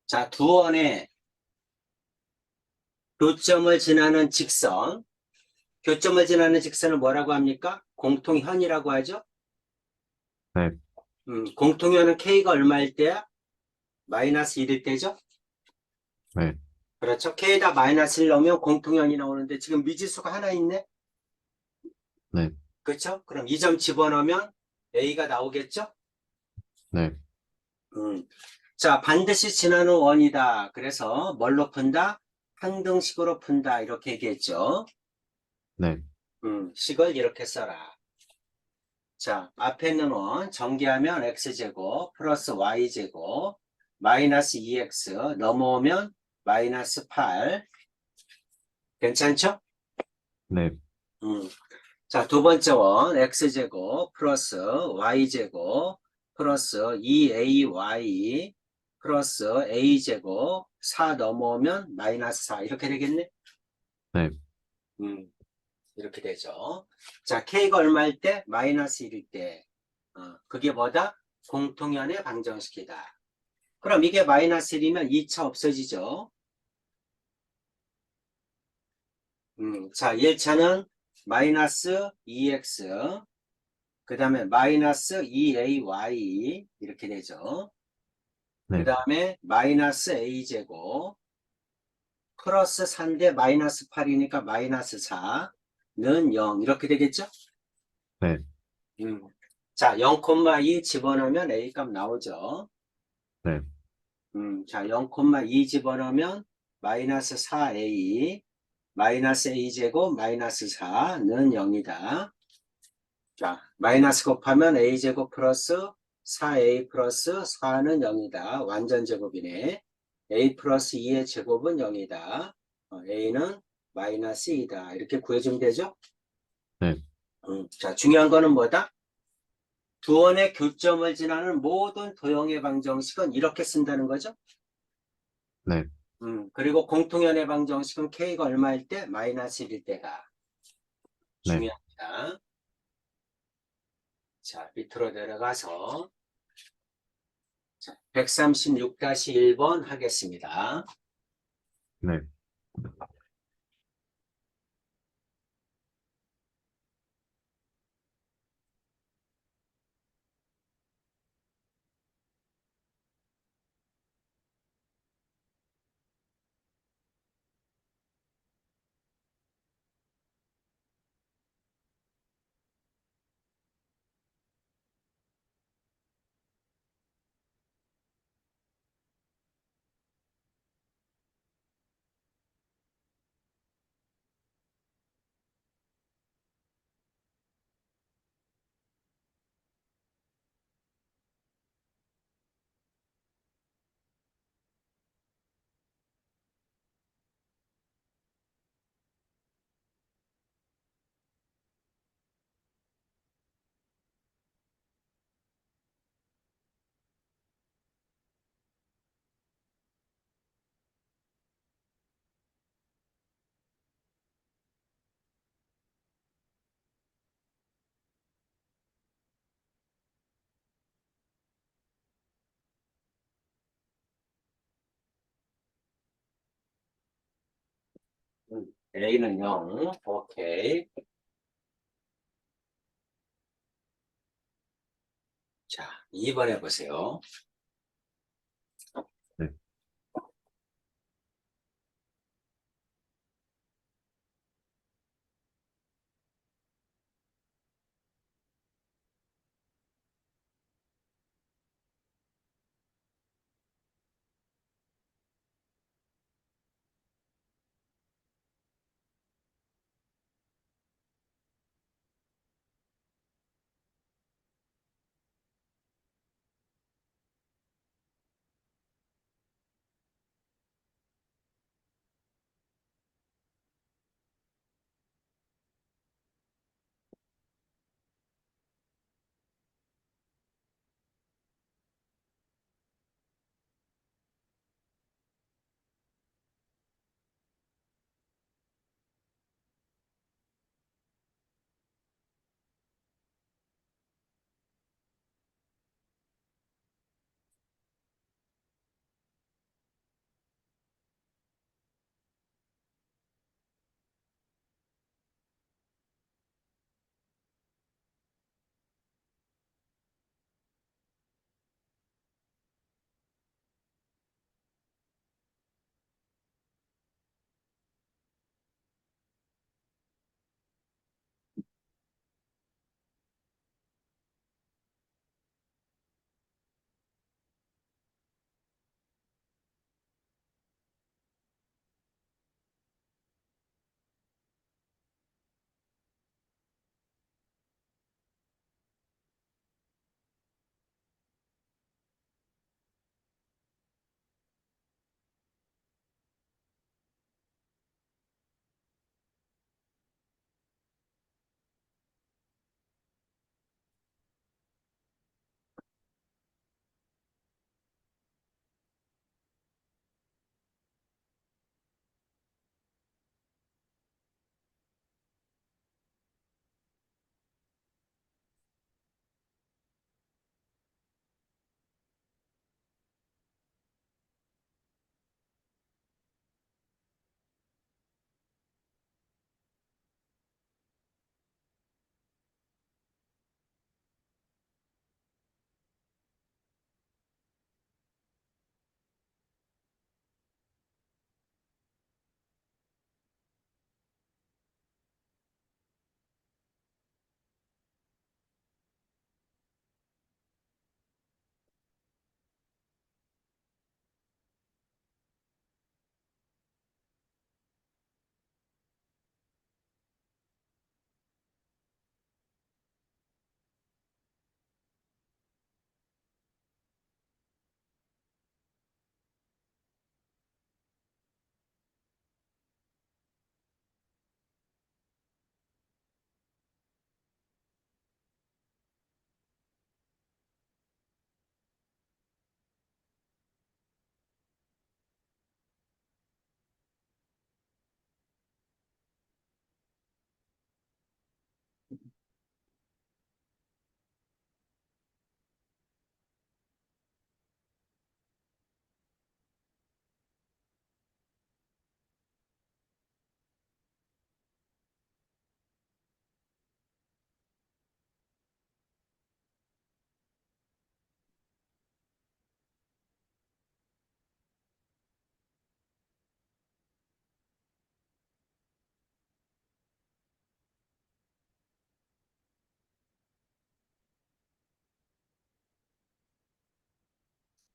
자, 두 원의 교점을 지나는 직선. 교점을 지나는 직선을 뭐라고 합니까? 공통현이라고 하죠? 네, 공통현은 K가 얼마일 때야? 마이너스 1일 때죠? 네, 그렇죠. K에다 마이너스 1 넣으면 공통현이 나오는데 지금 미지수가 하나 있네? 네, 그렇죠? 그럼 이 점 집어넣으면 A가 나오겠죠? 네, 음. 자, 반드시 지나는 원이다. 그래서 뭘로 푼다? 항등식으로 푼다. 이렇게 얘기했죠. 네, 식을 이렇게 써라. 자, 앞에 있는 원 전개하면 x제곱 플러스 y제곱 마이너스 2x 넘어오면 마이너스 8. 괜찮죠? 네, 음. 자, 두 번째 원 x제곱 플러스 y제곱 플러스 2ay 플러스 a제곱 4 넘어오면 마이너스 4 이렇게 되겠네? 네, 음, 이렇게 되죠. 자, k가 얼마일 때? 마이너스 1일 때. 그게 뭐다? 공통연의 방정식이다. 그럼 이게 마이너스 1이면 2차 없어지죠. 자, 1차는 마이너스 2x, 그 다음에 마이너스 2ay, 이렇게 되죠. 그 네, 다음에 마이너스 a제곱, 플러스 4인데 마이너스 8이니까 마이너스 4는 0, 이렇게 되겠죠? 네, 음. 자, 0,2 집어넣으면 a 값 나오죠. 네, 자, 0,2 집어넣으면 마이너스 4a, 마이너스 a제곱 마이너스 4는 0이다. 자, 마이너스 곱하면 a제곱 플러스 4a 플러스 4는 0이다. 완전 제곱이네. a 플러스 2의 제곱은 0이다. a는 마이너스 2다. 이렇게 구해주면 되죠? 네, 자, 중요한 거는 뭐다? 두 원의 교점을 지나는 모든 도형의 방정식은 이렇게 쓴다는 거죠? 네, 그리고 공통연의 방정식은 k가 얼마일 때? 마이너스 1일 때가 네, 중요합니다. 자, 밑으로 내려가서 136-1번 하겠습니다. 네. A는 0. 오케이. 자, 2번 해보세요. 네.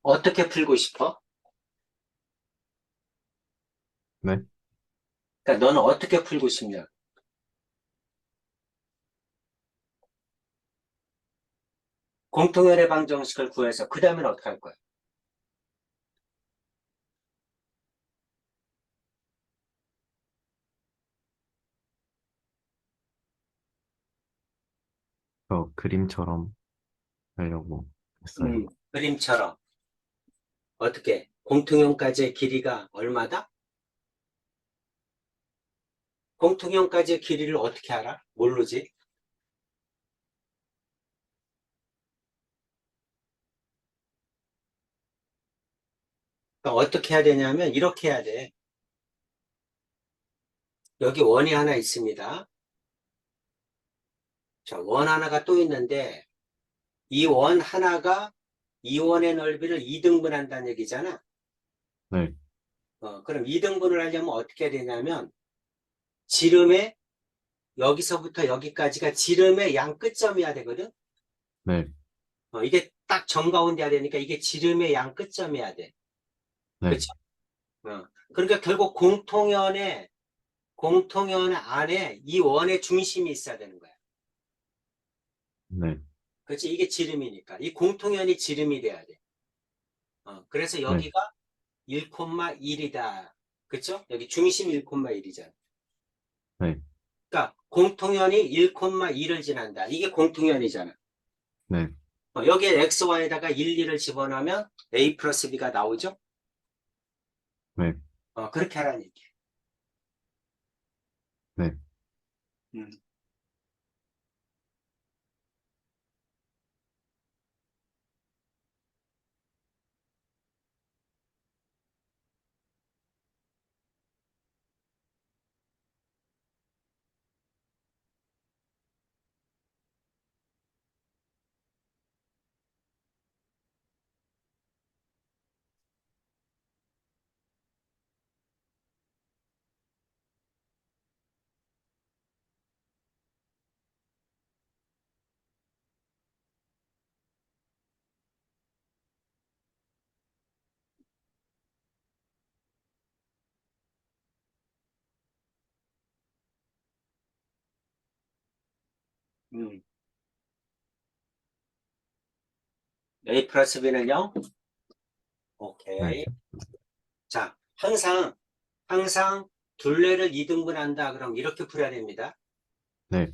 어떻게 풀고 싶어? 네. 그러니까 너는 어떻게 풀고 싶냐? 공통연의 방정식을 구해서 그 다음엔 어떻게 할 거야? 그림처럼 하려고 했어요. 그림처럼 어떻게? 공통연까지의 길이가 얼마다? 공통연까지의 길이를 어떻게 알아? 모르지? 그러니까 어떻게 해야 되냐면 이렇게 해야 돼. 여기 원이 하나 있습니다. 자, 원 하나가 또 있는데 이 원 하나가 이 원의 넓이를 2등분한다는 얘기잖아. 네. 그럼 2등분을 하려면 어떻게 해야 되냐면 지름의 여기서부터 여기까지가 지름의 양 끝점이어야 되거든. 네. 이게 딱 정가운데야 되니까 이게 지름의 양 끝점이어야 돼. 네. 그렇죠? 그러니까 결국 공통연 안에 이 원의 중심이 있어야 되는 거야. 네. 그렇지? 이게 지름이니까. 이 공통연이 지름이 돼야 돼. 그래서 네. 여기가 1,1이다. 그렇죠? 여기 중심 1,1이잖아. 네. 그러니까 공통연이 1,1을 지난다. 이게 공통연이잖아. 네. 여기에 xy에다가 1, 2를 집어넣으면 a 플러스 b가 나오죠? 네. 그렇게 하라는 얘기야. 네. 음. 음. a 플러스 b는 0? 네. 오케이. 자, 항상 둘레를 2등분한다. 그럼 이렇게 풀어야 됩니다. 네.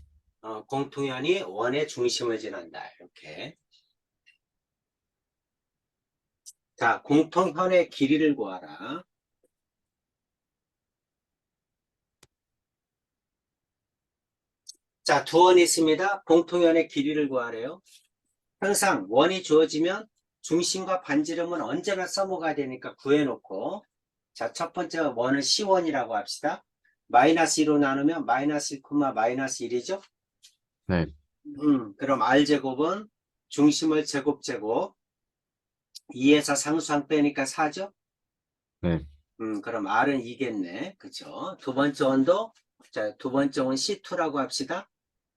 공통연이 원의 중심을 지난다. 이렇게. 자, 공통현의 길이를 구하라. 자, 두 원이 있습니다. 공통연의 길이를 구하래요. 항상 원이 주어지면 중심과 반지름은 언제나 써먹어야 되니까 구해놓고, 자, 첫 번째 원은 C1이라고 합시다. 마이너스 2로 나누면 마이너스 1, 마이너스 1이죠? 네. 그럼 R제곱은 중심을 제곱 2에서 상수항 빼니까 4죠? 네. 그럼 R은 2겠네. 그쵸? 두 번째 원도, 자, 두 번째 원 C2라고 합시다.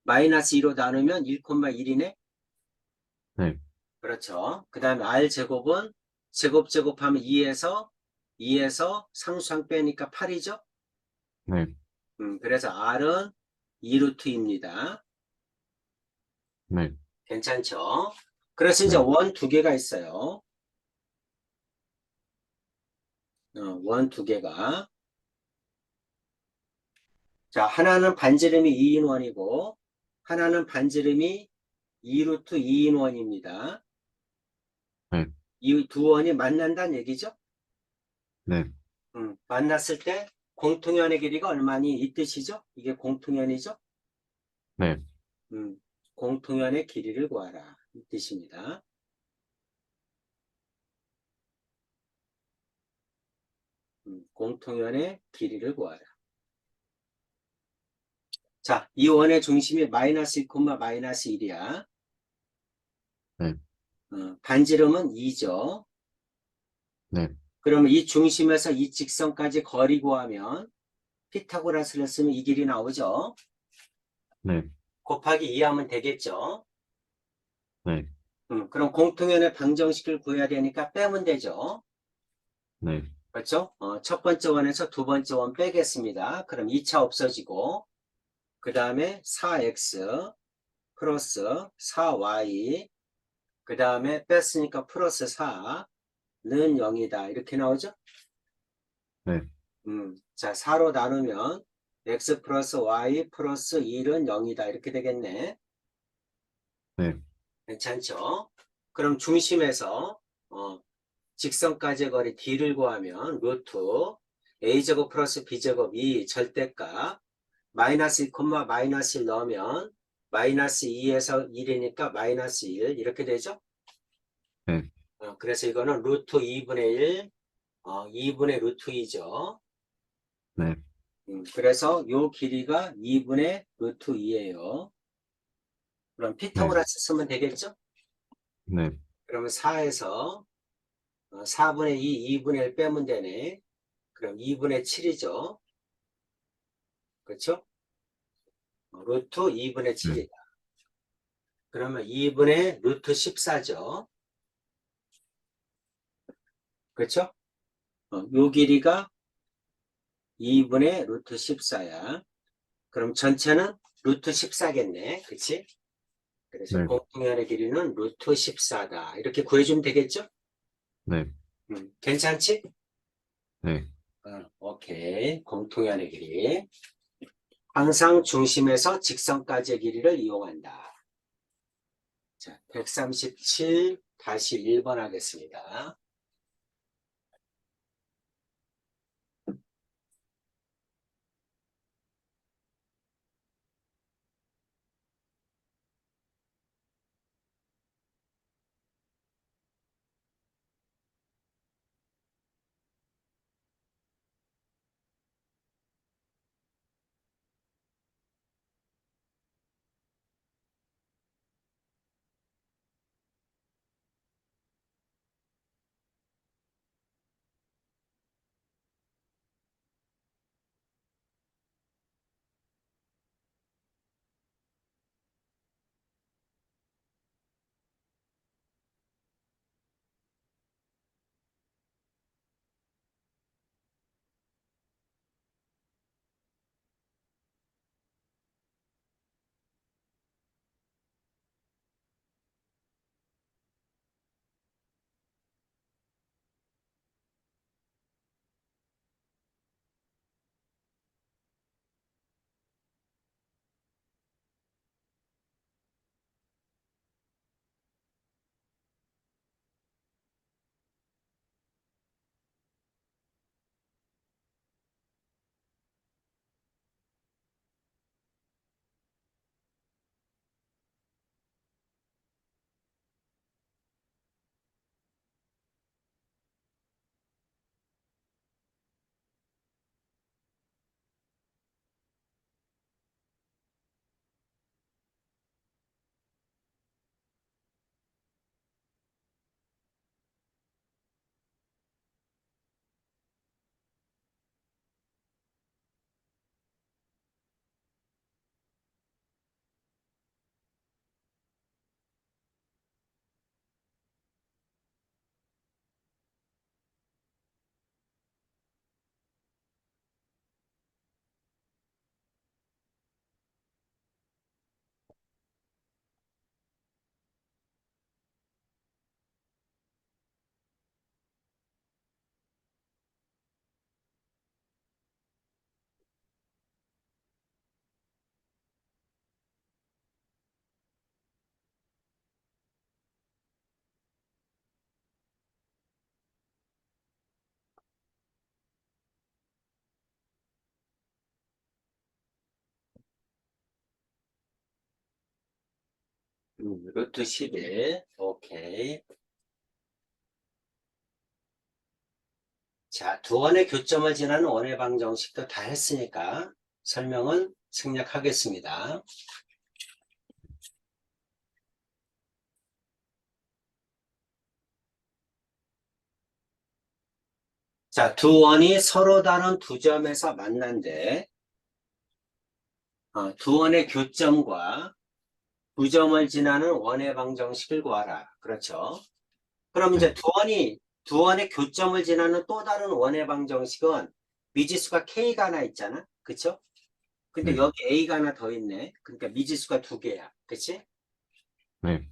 마이너스 2로 나누면 1,1이네. 네. 그렇죠. 그 다음에 R제곱은 제곱하면 2에서 상수항 빼니까 8이죠? 네. 그래서 R은 2루트입니다. 네. 괜찮죠? 그래서 이제 네. 원 두 개가 있어요. 원 두 개가. 자, 하나는 반지름이 2인원이고, 하나는 반지름이 2루트 2인원입니다. 네. 이 두 원이 만난다는 얘기죠? 네. 만났을 때 공통연의 길이가 얼마니 이 뜻이죠? 이게 공통연이죠? 네. 공통연의 길이를 구하라. 이 뜻입니다. 공통연의 길이를 구하라. 자, 이 원의 중심이 마이너스 1, 마이너스 1이야. 네. 반지름은 2죠. 네. 그러면 이 중심에서 이 직선까지 거리 구하면 피타고라스를 쓰면 이 길이 나오죠. 네. 곱하기 2 하면 되겠죠. 네. 그럼 공통연의 방정식을 구해야 되니까 빼면 되죠. 네. 그렇죠? 첫 번째 원에서 두 번째 원 빼겠습니다. 그럼 2차 없어지고, 그 다음에 4x 플러스 4y, 그 다음에 뺐으니까 플러스 4는 0이다. 이렇게 나오죠? 네. 자, 4로 나누면 x 플러스 y 플러스 1은 0이다. 이렇게 되겠네. 네. 괜찮죠? 그럼 중심에서 직선까지의 거리 d를 구하면 루트 a제곱 플러스 b제곱 이 절대값 마이너스 2, 마이너스 1 넣으면 마이너스 2에서 1이니까 마이너스 1 이렇게 되죠? 네. 그래서 이거는 루트 2분의 1, 2분의 루트 2죠. 네. 그래서 요 길이가 2분의 루트 2예요. 그럼 네. 피타고라스 쓰면 되겠죠? 네. 그러면 4에서 4분의 2, 2분의 1 빼면 되네. 그럼 2분의 7이죠. 그렇죠? 루트 2분의 네. 7이다. 그러면 2분의 루트 14죠. 그렇죠? 요 길이가 2분의 루트 14야. 그럼 전체는 루트 14겠네. 그치? 그래서 네. 공통연의 길이는 루트 14다. 이렇게 구해주면 되겠죠? 네. 괜찮지? 네. 오케이. 공통연의 길이. 항상 중심에서 직선까지의 길이를 이용한다. 자, 137-1번 하겠습니다. 루트 11. 오케이. 자, 두 원의 교점을 지나는 원의 방정식도 다 했으니까 설명은 생략하겠습니다. 자, 두 원이 서로 다른 두 점에서 만난데 두 원의 교점과 두 점을 지나는 원의 방정식을 구하라. 그렇죠. 그럼 이제 네. 두 원의 교점을 지나는 또 다른 원의 방정식은 미지수가 K가 하나 있잖아. 그쵸? 근데 네. 여기 A가 하나 더 있네. 그러니까 미지수가 두 개야. 그치? 네.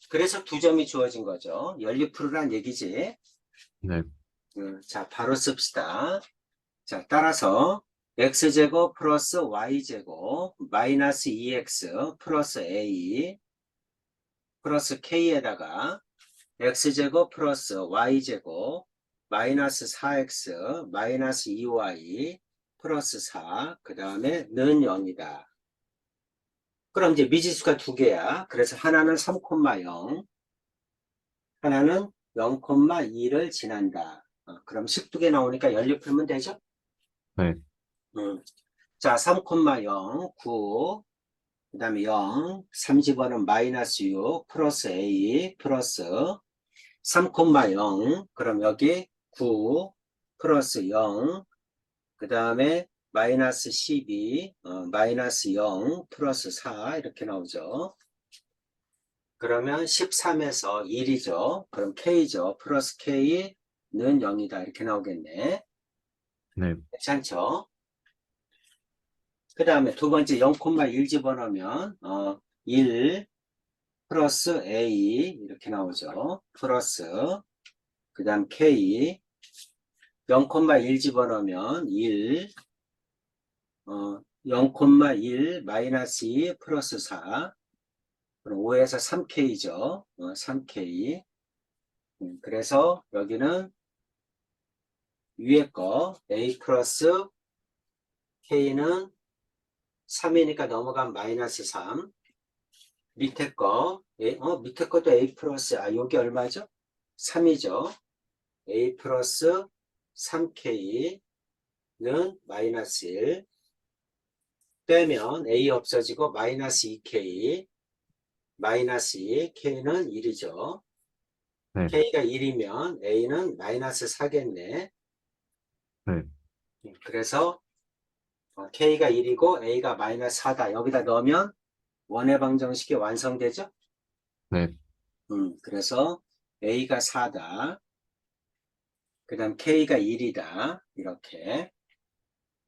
그래서 두 점이 주어진 거죠. 연립푸르란 얘기지. 네. 자, 바로 씁시다. 자, 따라서 x제곱 플러스 y제곱 마이너스 2x 플러스 a 플러스 k에다가 x제곱 플러스 y제곱 마이너스 4x 마이너스 2y 플러스 4, 그 다음에 는 0이다. 그럼 이제 미지수가 두 개야. 그래서 하나는 3,0, 하나는 0,2를 지난다. 그럼 식 두 개 나오니까 연립 풀면 되죠? 네. 음. 자, 3,0, 9, 그 다음에 0, 3 집어넣으면 마이너스 6, 플러스 A, 플러스 3,0, 그럼 여기 9, 플러스 0, 그 다음에 마이너스 12, 마이너스 0, 플러스 4, 이렇게 나오죠. 그러면 13에서 1이죠. 그럼 K죠. 플러스 K는 0이다. 이렇게 나오겠네. 네. 괜찮죠? 그 다음에 두 번째 0,1 집어넣으면 1 플러스 A 이렇게 나오죠. 플러스 그 다음 K 0,1 집어넣으면 1 0,1 마이너스 2 플러스 4 그럼 5에서 3K죠. 3K 그래서 여기는 위에 거 A 플러스 K는 3이니까 넘어간 마이너스 3 밑에 거 밑에 것도 A 플러스 여기 얼마죠? 3이죠. A 플러스 3K는 마이너스 1 빼면 A 없어지고 마이너스 2K 마이너스 2 K는 1이죠. 네. K가 1이면 A는 마이너스 4겠네. 네. 그래서 K가 1이고 A가 마이너스 4다. 여기다 넣으면 원의 방정식이 완성되죠? 네. 그래서 A가 4다. 그 다음 K가 1이다. 이렇게.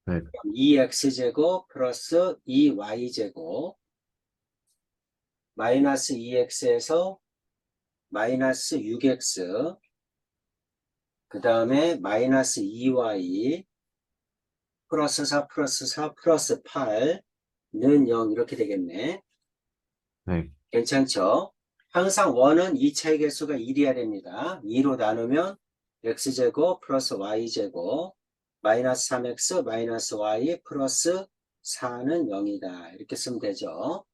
네. 2x제곱 플러스 2y제곱 마이너스 2x에서 마이너스 6x 그 다음에 마이너스 2y 플러스 4 플러스 4 플러스 8는 0 이렇게 되겠네. 네. 괜찮죠? 항상 원은 2차의 개수가 1이어야 됩니다. 2로 나누면 x제곱 플러스 y제곱 마이너스 3x 마이너스 y 플러스 4는 0이다. 이렇게 쓰면 되죠.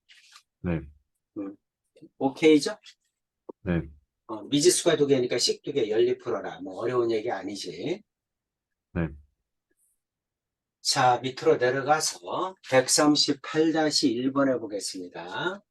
네. 음, 오케이죠? 네. 미지수가 두 개니까 식 두 개 연립 풀어라. 뭐 어려운 얘기 아니지. 네. 자, 밑으로 내려가서 138-1번 해보겠습니다.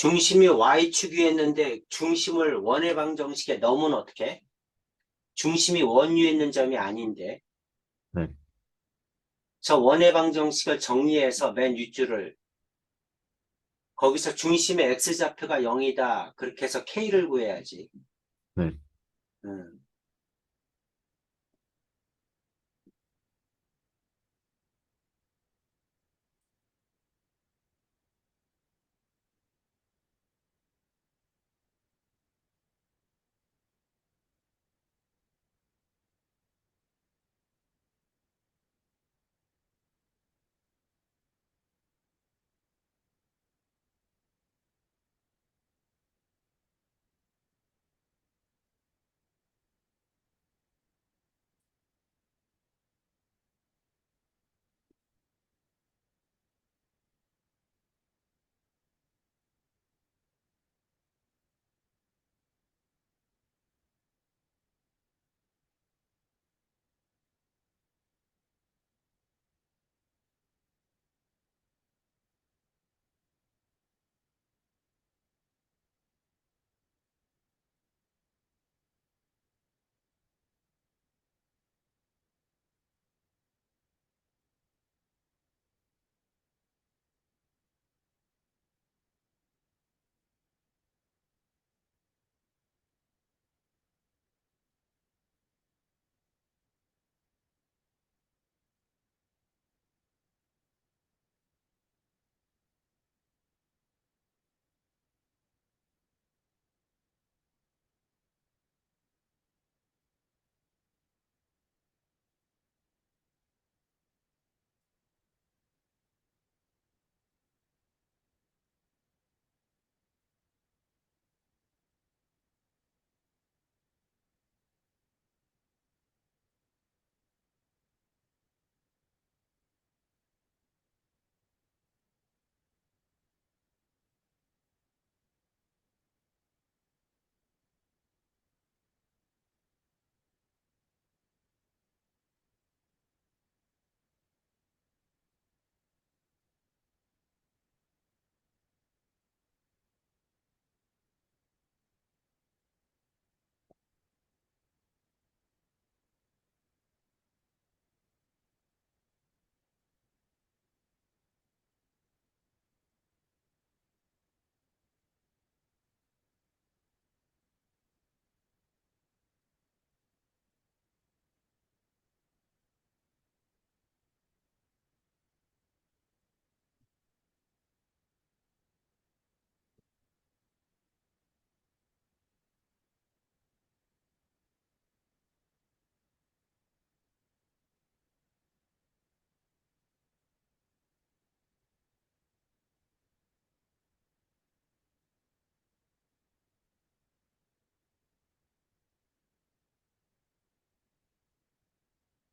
중심이 Y축 위에 있는데 중심을 원의 방정식에 넣으면 어떻게? 중심이 원 위에 있는 점이 아닌데 네, 저 원의 방정식을 정리해서 맨 윗줄을 거기서 중심의 X좌표가 0이다. 그렇게 해서 K를 구해야지. 네. 음.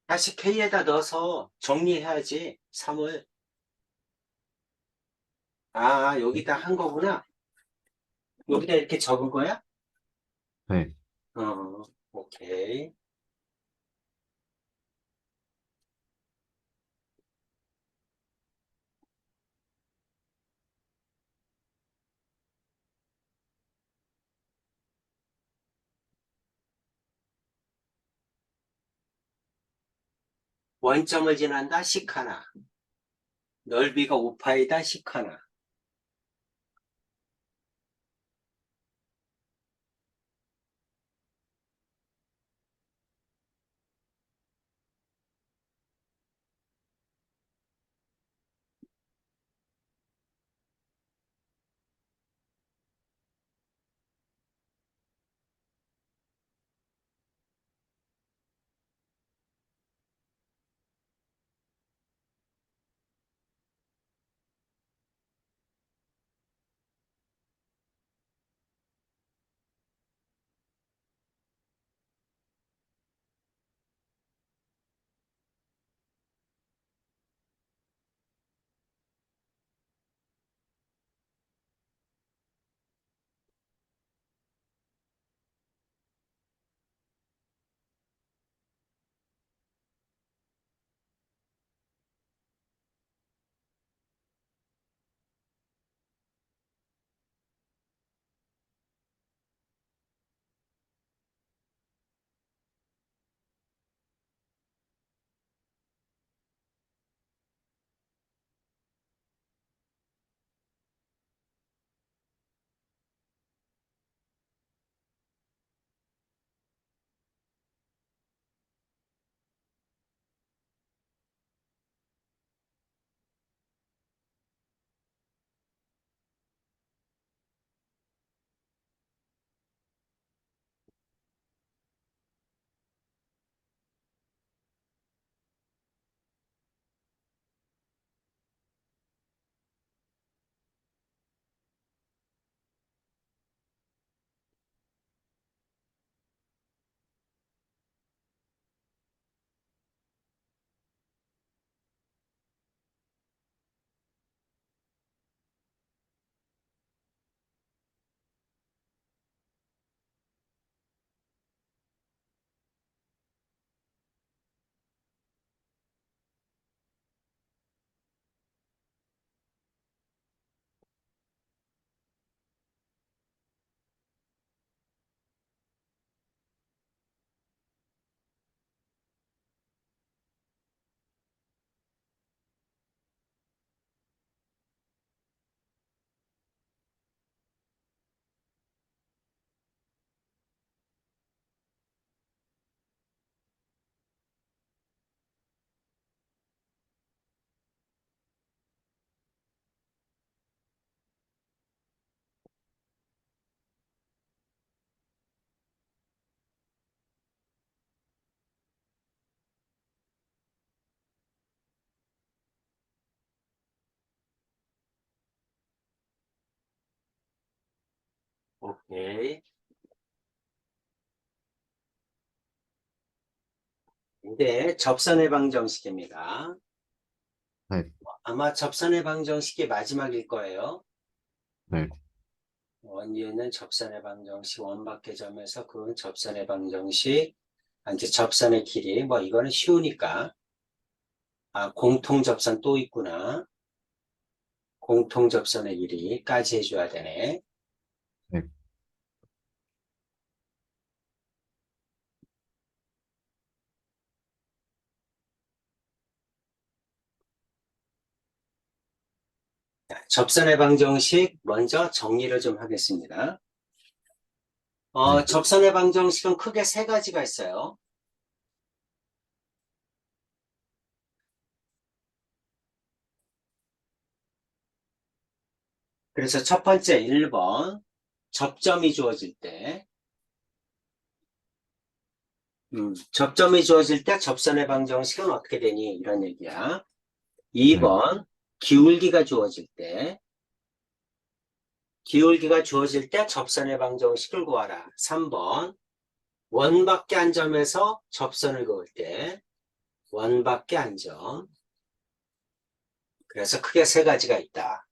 다시 K에다 넣어서 정리해야지. 3을. 아, 여기다 한 거구나. 여기다 이렇게 적은 거야? 네. 오케이. 원점을 지난다, 식 하나. 넓이가 5파이다, 식 하나. 오케이. 이게 접선의 방정식입니다. 네, 아마 접선의 방정식이 마지막일 거예요. 네, 원위에는 접선의 방정식, 원밖의 점에서 그 접선의 방정식, 이제 접선의 길이, 뭐 이거는 쉬우니까. 아, 공통 접선 또 있구나. 공통 접선의 길이까지 해줘야 되네. 네, 자, 접선의 방정식 먼저 정리를 좀 하겠습니다. 네, 접선의 방정식은 크게 세 가지가 있어요. 그래서 첫 번째 1번, 접점이 주어질 때, 접점이 주어질 때 접선의 방정식은 어떻게 되니? 이런 얘기야. 네, 2번, 기울기가 주어질 때, 기울기가 주어질 때 접선의 방정식을 구하라. 3번, 원밖에 한 점에서 접선을 그을 때, 원밖에 한 점. 그래서 크게 세 가지가 있다.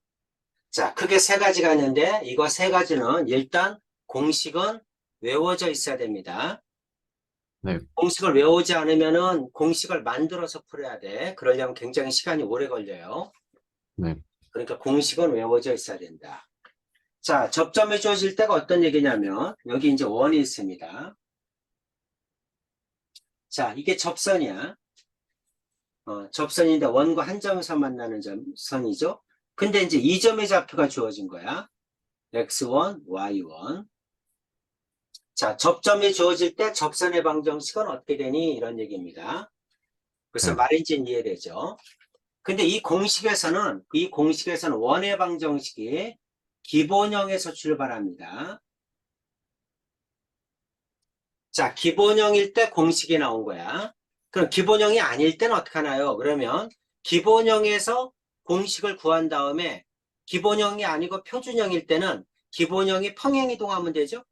자, 크게 세 가지가 있는데, 이거 세 가지는 일단 공식은 외워져 있어야 됩니다. 네, 공식을 외우지 않으면은 공식을 만들어서 풀어야 돼. 그러려면 굉장히 시간이 오래 걸려요. 네, 그러니까 공식은 외워져 있어야 된다. 자, 접점이 주어질 때가 어떤 얘기냐면, 여기 이제 원이 있습니다. 자, 이게 접선이야. 접선인데 원과 한 점에서 만나는 선이죠. 근데 이제 이 점의 좌표가 주어진 거야. x1, y1. 자, 접점이 주어질 때 접선의 방정식은 어떻게 되니? 이런 얘기입니다. 그래서 네, 말인지는 이해되죠? 근데 이 공식에서는 원의 방정식이 기본형에서 출발합니다. 자, 기본형일 때 공식이 나온 거야. 그럼 기본형이 아닐 때는 어떻게 하나요? 그러면 기본형에서 공식을 구한 다음에 기본형이 아니고 표준형일 때는 기본형이 평행이동하면 되죠?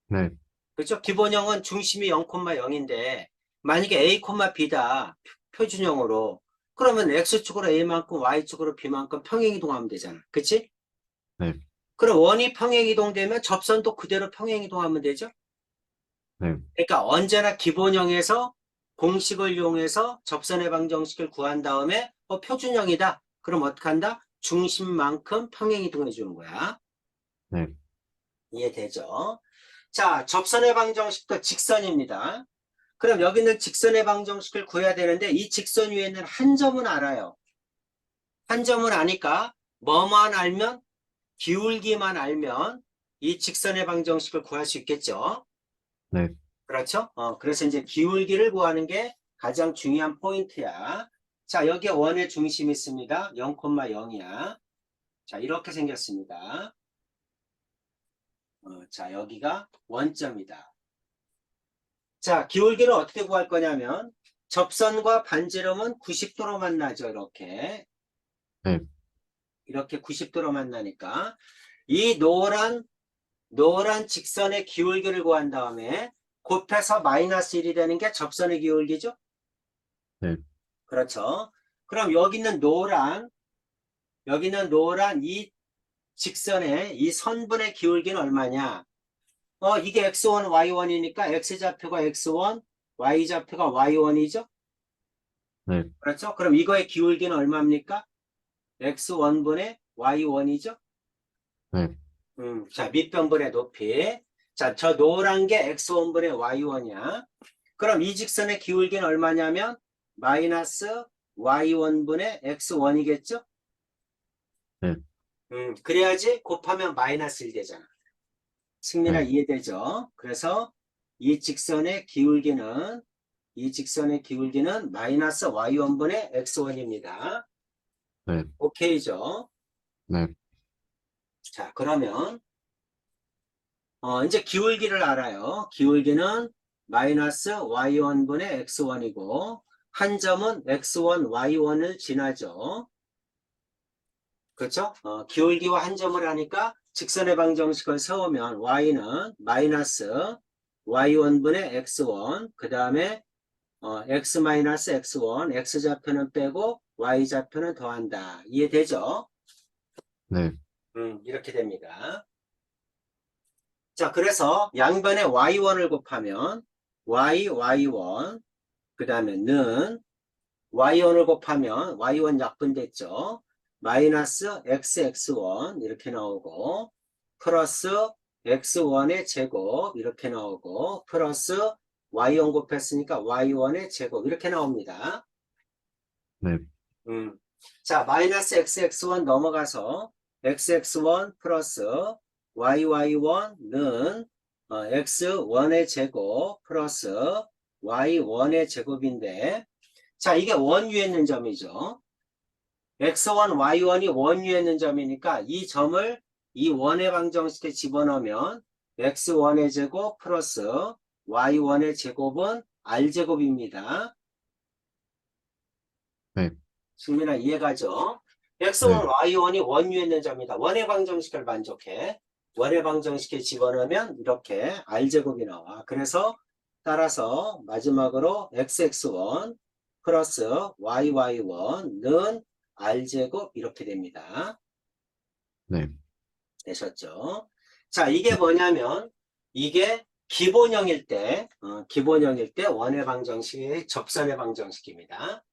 네, 그렇죠? 기본형은 중심이 0,0인데 만약에 A, B다 표준형으로 그러면 X축으로 A만큼 Y축으로 B만큼 평행이동하면 되잖아. 그치? 네, 그럼 원이 평행이동되면 접선도 그대로 평행이동하면 되죠? 네, 그러니까 언제나 기본형에서 공식을 이용해서 접선의 방정식을 구한 다음에 표준형이다. 그럼 어떻게 한다? 중심만큼 평행이동해 주는 거야. 네, 이해되죠? 자, 접선의 방정식도 직선입니다. 그럼 여기는 직선의 방정식을 구해야 되는데 이 직선 위에는 한 점은 알아요. 한 점은 아니까 뭐만 알면 기울기만 알면 이 직선의 방정식을 구할 수 있겠죠. 네, 그렇죠? 그래서 이제 기울기를 구하는 게 가장 중요한 포인트야. 자, 여기에 원의 중심이 있습니다. 0,0이야. 자, 이렇게 생겼습니다. 자, 여기가 원점이다. 자, 기울기를 어떻게 구할 거냐면 접선과 반지름은 90도로 만나죠. 네, 이렇게 90도로 만나니까 이 노란 직선의 기울기를 구한 다음에 곱해서 마이너스 1이 되는 게 접선의 기울기죠. 네, 그렇죠. 그럼 여기는 노란 이 직선의 이 선분의 기울기는 얼마냐? 이게 x1, y1이니까 x좌표가 x1, y좌표가 y1이죠? 네, 그렇죠? 그럼 이거의 기울기는 얼마입니까? x1분의 y1이죠? 네, 자, 밑변분의 높이. 자, 저 노란 게 x1분의 y1이야. 그럼 이 직선의 기울기는 얼마냐면 마이너스 y1분의 x1이겠죠? 네, 그래야지 곱하면 마이너스 1 되잖아. 승민아 네, 이해되죠? 그래서 이 직선의 기울기는 마이너스 y1분의 x1입니다. 네, 오케이죠? 네, 자, 그러면 이제 기울기를 알아요. 기울기는 마이너스 y1분의 x1이고 한 점은 x1, y1을 지나죠. 그렇죠? 기울기와 한 점을 하니까 직선의 방정식을 세우면 y는 마이너스 y1분의 x1, 그 다음에 x 마이너스 x1, x좌표는 빼고 y좌표는 더한다. 이해되죠? 네. 이렇게 됩니다. 자, 그래서 양변에 y1을 곱하면 y1, 그 다음에 는 y1을 곱하면 y1 약분됐죠. 마이너스 xx1 이렇게 나오고 플러스 x1의 제곱 이렇게 나오고 플러스 y1 곱했으니까 y1의 제곱 이렇게 나옵니다. 네. 자, 마이너스 xx1 넘어가서 xx1 플러스 yy1는 x1의 제곱 플러스 y1의 제곱인데 자, 이게 원위에 있는 점이죠. x1, y1이 원위에 있는 점이니까 이 점을 이 원의 방정식에 집어넣으면 x1의 제곱 플러스 y1의 제곱은 r제곱입니다. 네. 승민아 이해가죠? x1, 네. y1이 원위에 있는 점이다. 원의 방정식을 만족해. 원의 방정식에 집어넣으면 이렇게 r제곱이 나와. 그래서 따라서 마지막으로 xx1 플러스 yy1는 r제곱 이렇게 됩니다. 네. 되셨죠? 자, 이게 뭐냐면 이게 기본형일 때 원의 방정식이 접선의 방정식입니다.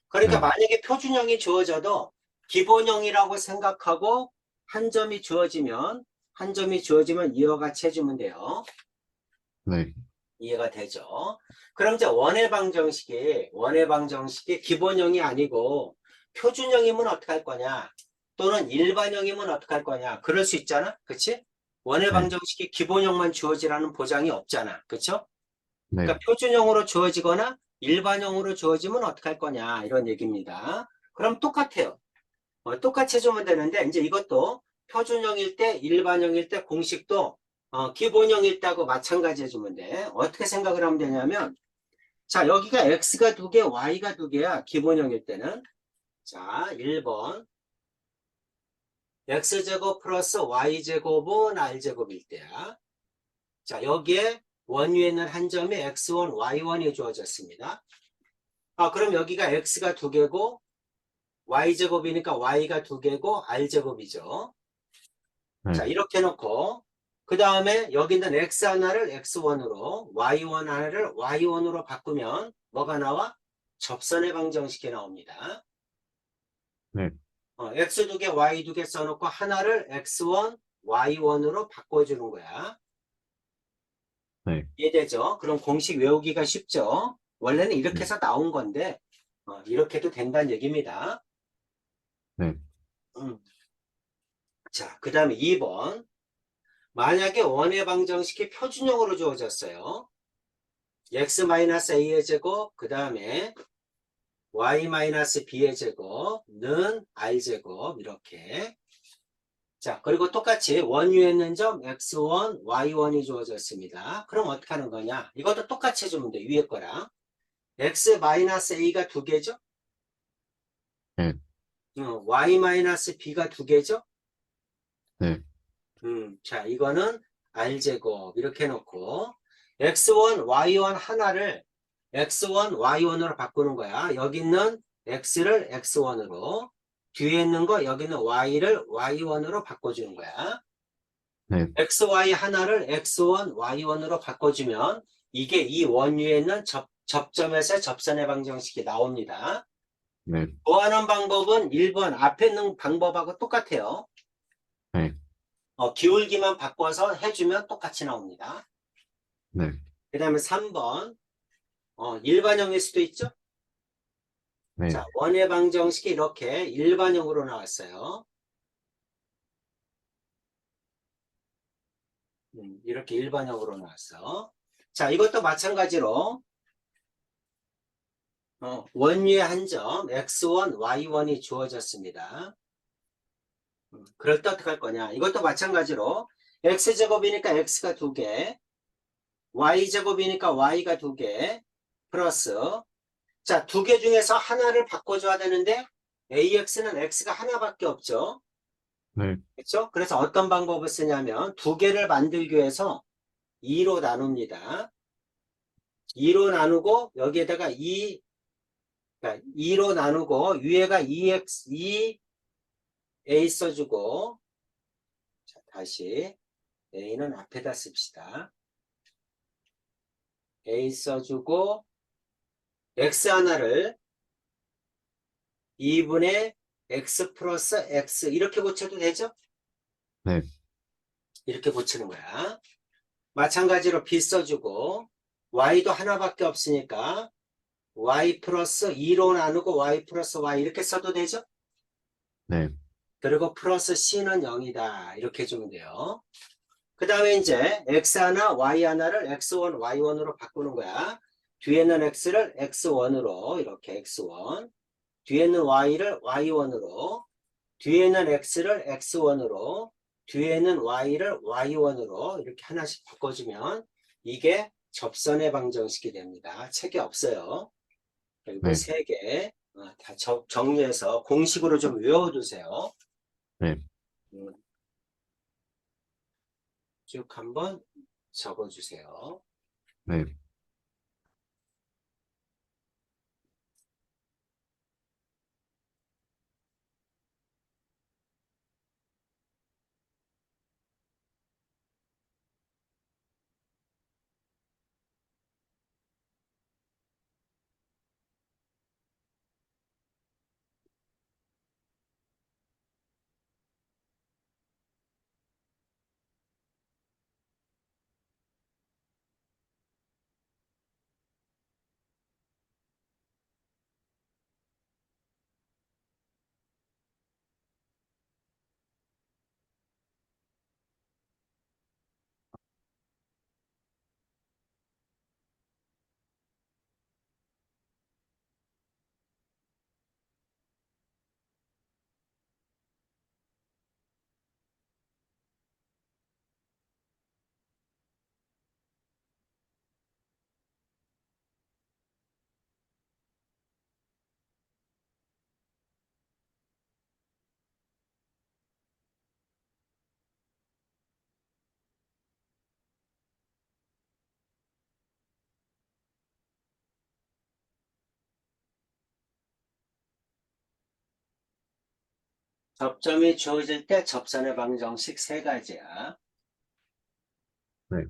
그러니까 네. 만약에 표준형이 주어져도 기본형이라고 생각하고 한 점이 주어지면 이와 같이 해주면 돼요. 네. 이해가 되죠? 그럼 이제 원의 방정식이 기본형이 아니고 표준형이면 어떻게 할 거냐? 또는 일반형이면 어떻게 할 거냐? 그럴 수 있잖아? 그치? 원의 네. 방정식이 기본형만 주어지라는 보장이 없잖아. 그쵸? 네. 그러니까 표준형으로 주어지거나 일반형으로 주어지면 어떻게 할 거냐? 이런 얘기입니다. 그럼 똑같아요. 똑같이 해주면 되는데 이제 이것도 표준형일 때 일반형일 때 공식도 기본형일 때하고 마찬가지 해주면 돼. 어떻게 생각을 하면 되냐면 자 여기가 x가 2개 y가 2개야 기본형일 때는. 자 1번 x제곱 플러스 y제곱은 r제곱일 때야. 자 여기에 원위에 있는 한 점이 x1 y1이 주어졌습니다. 그럼 여기가 x가 2개고 y제곱이니까 y가 2개고 r제곱이죠. 네. 자 이렇게 놓고 그 다음에 여기 있는 x 하나를 x1으로 y1 하나를 y1으로 바꾸면 뭐가 나와? 접선의 방정식이 나옵니다. 네. x 2개 y 2개 써놓고 하나를 x1 y1으로 바꿔주는 거야. 네. 이해되죠? 그럼 공식 외우기가 쉽죠? 원래는 이렇게 네. 해서 나온 건데 이렇게 해도 된다는 얘기입니다. 네. 자, 그 다음에 2번 만약에 원의 방정식이 표준형으로 주어졌어요. x-a의 제곱 그 다음에 y-b의 제곱는 r제곱 이렇게. 자 그리고 똑같이 원위에 있는 점 x1, y1이 주어졌습니다. 그럼 어떻게 하는 거냐? 이것도 똑같이 해주면 돼. 위에 거랑 x-a가 2개죠? 네. y-b가 2개죠? 네. 자 이거는 r제곱 이렇게 해놓고 x1, y1 하나를 x1, y1으로 바꾸는 거야. 여기 있는 x를 x1으로 뒤에 있는 거 여기는 y를 y1으로 바꿔주는 거야. 네. xy 하나를 x1, y1으로 바꿔주면 이게 이 원위에 있는 접점에서 접선의 방정식이 나옵니다. 네. 구하는 방법은 1번 앞에 있는 방법하고 똑같아요. 네. 기울기만 바꿔서 해주면 똑같이 나옵니다. 네. 그 다음에 3번 일반형일 수도 있죠. 네. 자, 원의 방정식이 이렇게 일반형으로 나왔어요. 이렇게 일반형으로 나왔어. 자, 이것도 마찬가지로 원위의 한 점 x1, y1이 주어졌습니다. 그럴 때 어떻게 할 거냐? 이것도 마찬가지로 x제곱이니까 x가 2개, y제곱이니까 y가 2개, 플러스 자, 2개 중에서 하나를 바꿔줘야 되는데 AX는 X가 하나밖에 없죠. 네, 그렇죠? 그래서 어떤 방법을 쓰냐면 두 개를 만들기 위해서 2로 나눕니다. 2로 나누고 여기에다가 2, 그러니까 2로 나누고 위에가 2x, 2a 써주고 자, 다시 a는 앞에다 씁시다. a 써주고 x 하나를 2분의 x 플러스 x 이렇게 고쳐도 되죠? 네, 이렇게 고치는 거야. 마찬가지로 b 써주고 y도 하나밖에 없으니까 y 플러스 2로 나누고 y 플러스 y 이렇게 써도 되죠? 네, 그리고 플러스 c는 0이다. 이렇게 해주면 돼요. 그 다음에 이제 x 하나, y 하나를 x1, y1으로 바꾸는 거야. 뒤에는 x를 x1으로 이렇게 x1, 뒤에는 y를 y1으로, 뒤에는 x를 x1으로, 뒤에는 y를 y1으로 이렇게 하나씩 바꿔주면 이게 접선의 방정식이 됩니다. 책이 없어요. 그리고 네, 세 개 다 정리해서 공식으로 좀 외워두세요. 네, 음, 쭉 한번 적어주세요. 네. 접점이 주어질 때 접선의 방정식 세 가지야. 네.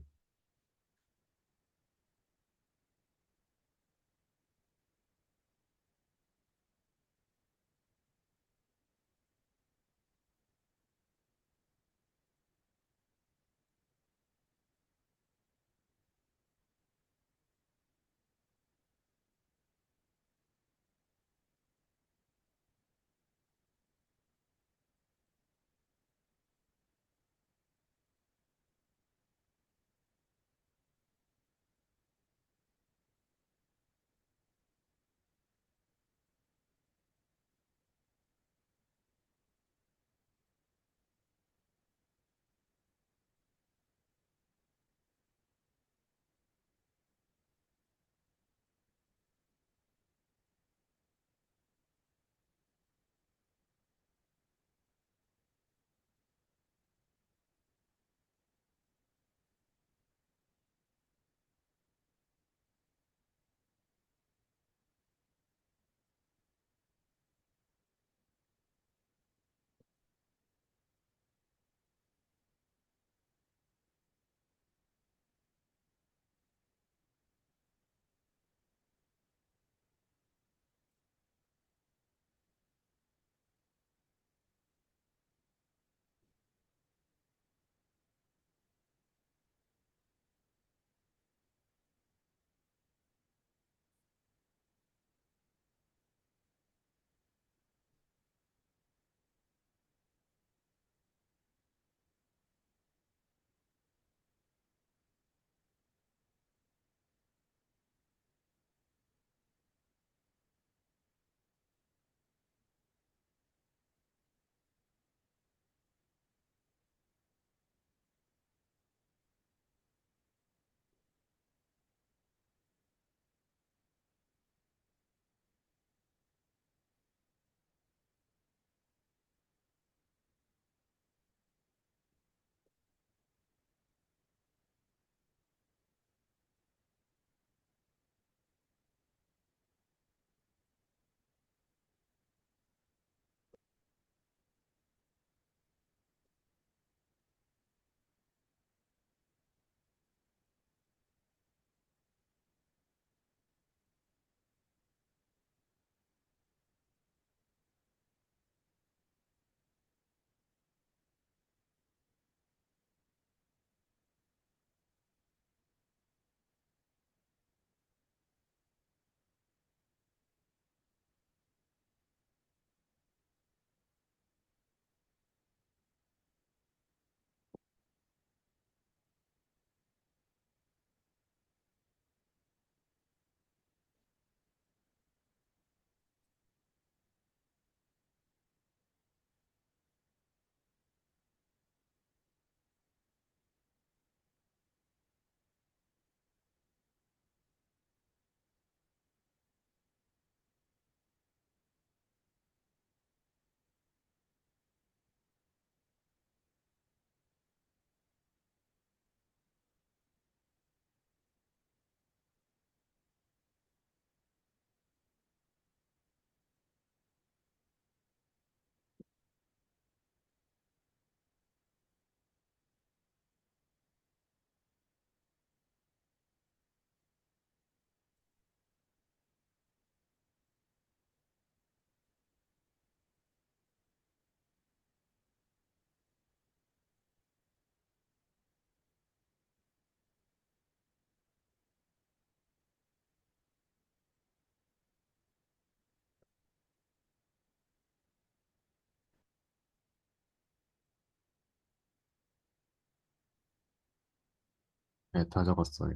네, 다 적었어요.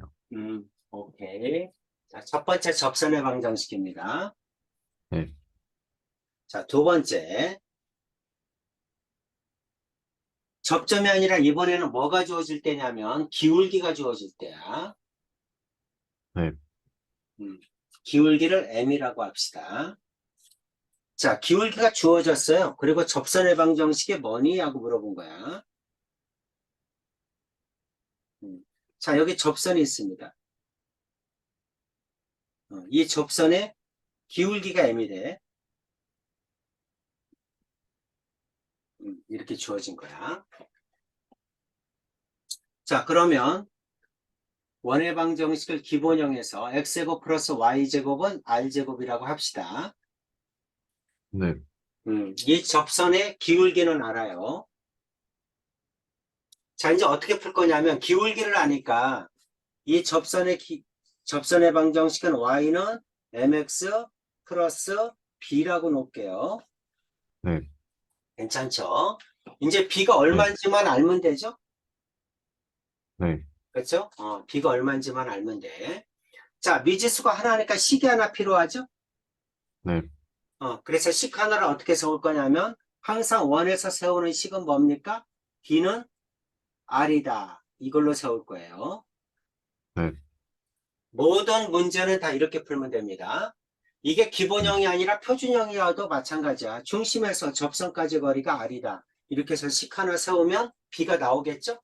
오케이. 자, 첫 번째 접선의 방정식입니다. 네, 자, 두 번째. 접점이 아니라 이번에는 뭐가 주어질 때냐면 기울기가 주어질 때야. 네, 기울기를 m이라고 합시다. 자, 기울기가 주어졌어요. 그리고 접선의 방정식이 뭐니? 하고 물어본 거야. 자, 여기 접선이 있습니다. 이 접선의 기울기가 m이래. 이렇게 주어진 거야. 자, 그러면 원의 방정식을 기본형에서 x제곱 플러스 y제곱은 r제곱이라고 합시다. 네, 이 접선의 기울기는 알아요. 자, 이제 어떻게 풀 거냐면 기울기를 아니까 이 접선의 방정식은 y는 mx 플러스 b라고 놓을게요. 네, 괜찮죠? 이제 b가 네, 얼마인지만 알면 되죠? 네, 그렇죠? b가 얼마인지만 알면 돼. 자, 미지수가 하나니까 식이 하나 필요하죠? 네, 그래서 식 하나를 어떻게 세울 거냐면 항상 원에서 세우는 식은 뭡니까? b는 r이다. 이걸로 세울 거예요. 네, 모든 문제는 다 이렇게 풀면 됩니다. 이게 기본형이 아니라 표준형이어도 마찬가지야. 중심에서 접선까지 거리가 r이다. 이렇게 해서 식 하나 세우면 b가 나오겠죠?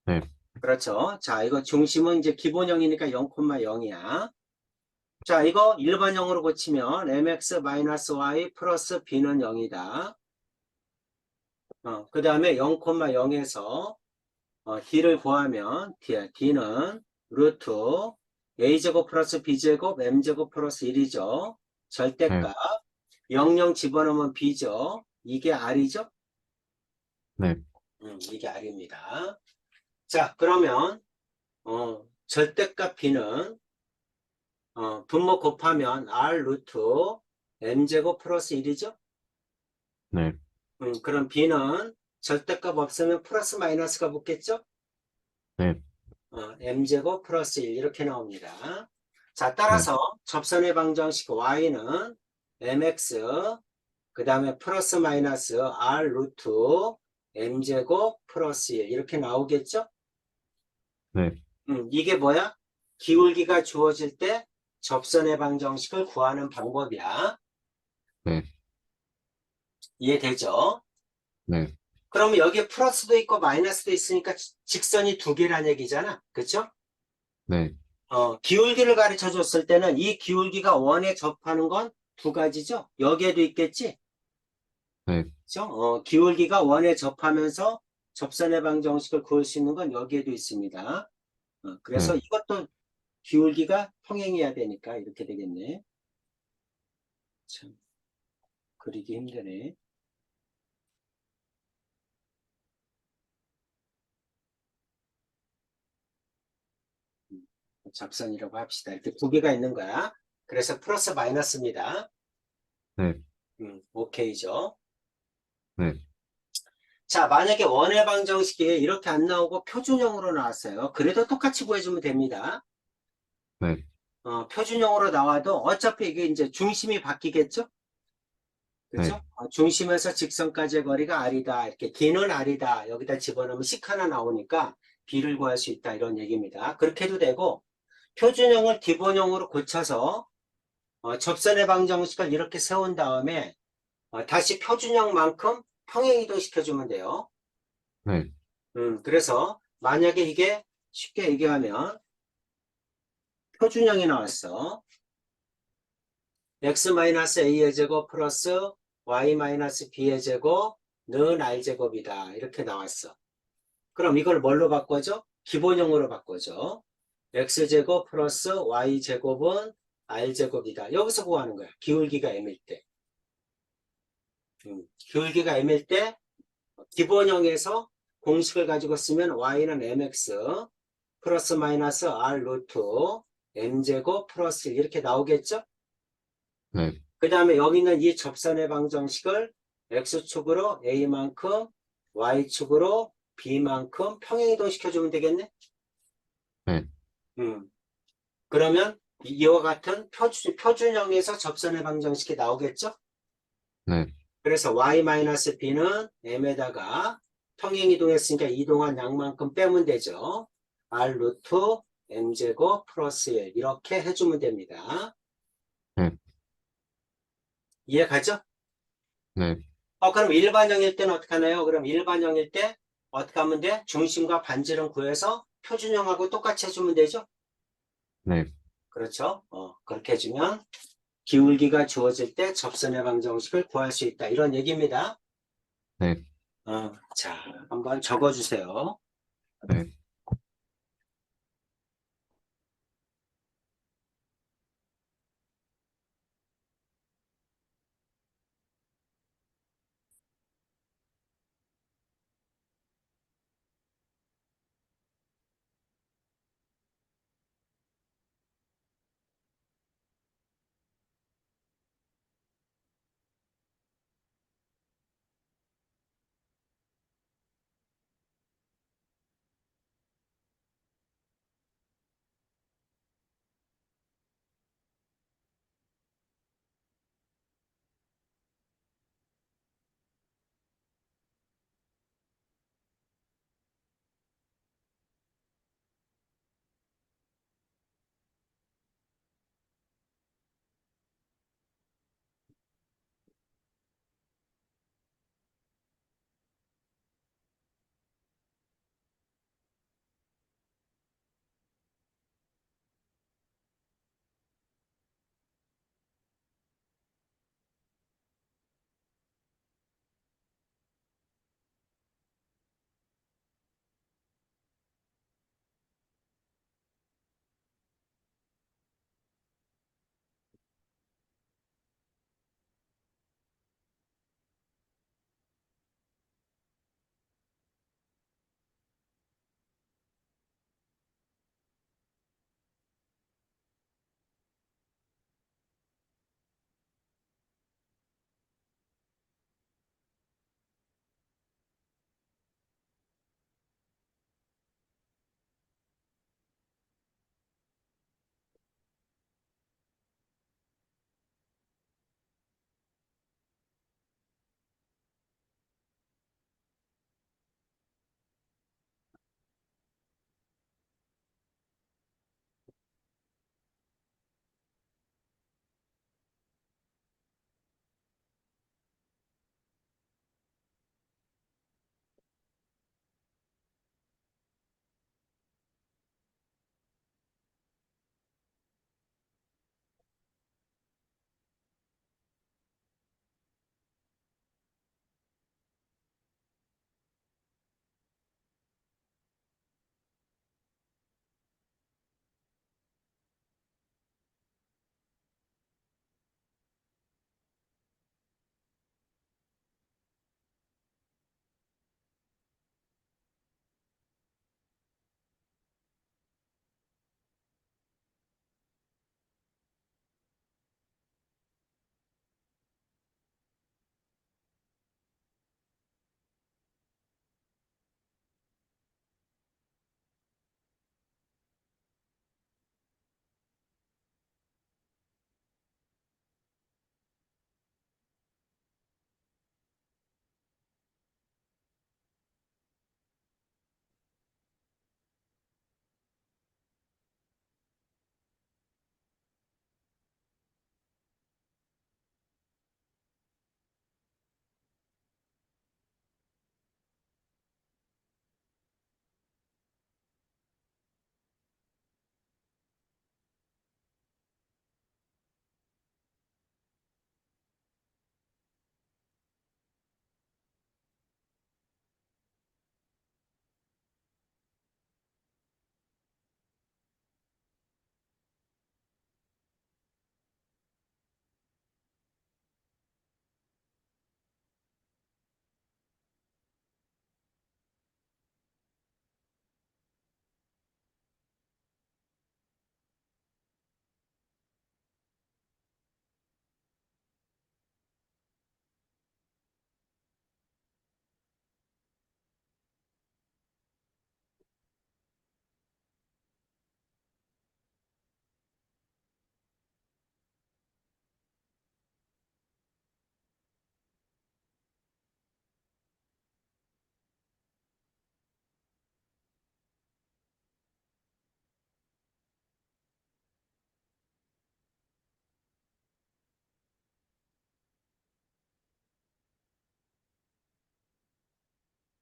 네, 그렇죠. 자, 이거 중심은 이제 기본형이니까 0,0이야. 자, 이거 일반형으로 고치면 mx-y 플러스 b는 0이다. 그 다음에 0,0에서 d를 구하면 d는 루트 a제곱 플러스 b제곱 m제곱 플러스 1이죠. 네, 절대값 00 집어넣으면 b죠. 이게 r이죠. 네, 이게 r입니다. 자, 그러면 절대값 b는 분모 곱하면 r 루트 m제곱 플러스 1이죠. 네, 그럼 b는 절대값 없으면 플러스 마이너스가 붙겠죠. 네, m제곱 플러스 1 이렇게 나옵니다. 자, 네, 따라서 접선의 방정식 y는 mx 그 다음에 플러스 마이너스 r 루트 m제곱 플러스 1 이렇게 나오겠죠. 네, 이게 뭐야? 기울기가 주어질 때 접선의 방정식을 구하는 방법이야. 네, 이해되죠? 네, 그러면 여기에 플러스도 있고 마이너스도 있으니까 직선이 두 개란 얘기잖아. 그쵸? 네, 기울기를 가르쳐 줬을 때는 이 기울기가 원에 접하는 건 두 가지죠. 여기에도 있겠지? 네, 그죠? 기울기가 원에 접하면서 접선의 방정식을 구할 수 있는 건 여기에도 있습니다. 그래서 네, 이것도 기울기가 평행해야 되니까 이렇게 되겠네. 참, 그리기 힘드네. 접선이라고 합시다. 이렇게 두 개가 있는 거야. 그래서 플러스 마이너스입니다. 네, 오케이죠. 네, 자, 만약에 원의 방정식이 이렇게 안 나오고 표준형으로 나왔어요. 그래도 똑같이 구해주면 됩니다. 네, 표준형으로 나와도 어차피 이게 이제 중심이 바뀌겠죠? 네, 그죠? 중심에서 직선까지의 거리가 r이다. 이렇게 d는 r이다. 여기다 집어넣으면 식 하나 나오니까 b를 구할 수 있다. 이런 얘기입니다. 그렇게 해도 되고 표준형을 기본형으로 고쳐서 접선의 방정식을 이렇게 세운 다음에 다시 표준형만큼 평행이동 시켜주면 돼요. 네, 그래서 만약에 이게 쉽게 얘기하면 표준형이 나왔어. x-a의 제곱 플러스 y-b의 제곱는 r제곱이다. 이렇게 나왔어. 그럼 이걸 뭘로 바꿔줘? 기본형으로 바꿔줘. x제곱 플러스 y제곱은 r제곱이다. 여기서 구하는 거야. 기울기가 m일 때. 기울기가 m일 때 기본형에서 공식을 가지고 쓰면 y는 mx 플러스 마이너스 r 루트 m제곱 플러스 1 이렇게 나오겠죠? 네, 그 다음에 여기 있는 이 접선의 방정식을 x축으로 a만큼 y축으로 b만큼 평행이동 시켜주면 되겠네? 네. 그러면 이와 같은 표준형에서 접선의 방정식이 나오겠죠? 네. 그래서 y-b는 m에다가 평행 이동했으니까 이동한 양만큼 빼면 되죠. r 루트 m제곱 플러스 1 이렇게 해주면 됩니다. 네. 이해가죠? 네. 그럼 일반형일 때는 어떻게 하나요? 그럼 일반형일 때 어떻게 하면 돼? 중심과 반지름 구해서 표준형하고 똑같이 해주면 되죠? 네. 그렇죠? 그렇게 해주면 기울기가 주어질 때 접선의 방정식을 구할 수 있다. 이런 얘기입니다. 네. 자, 한번 적어주세요. 네.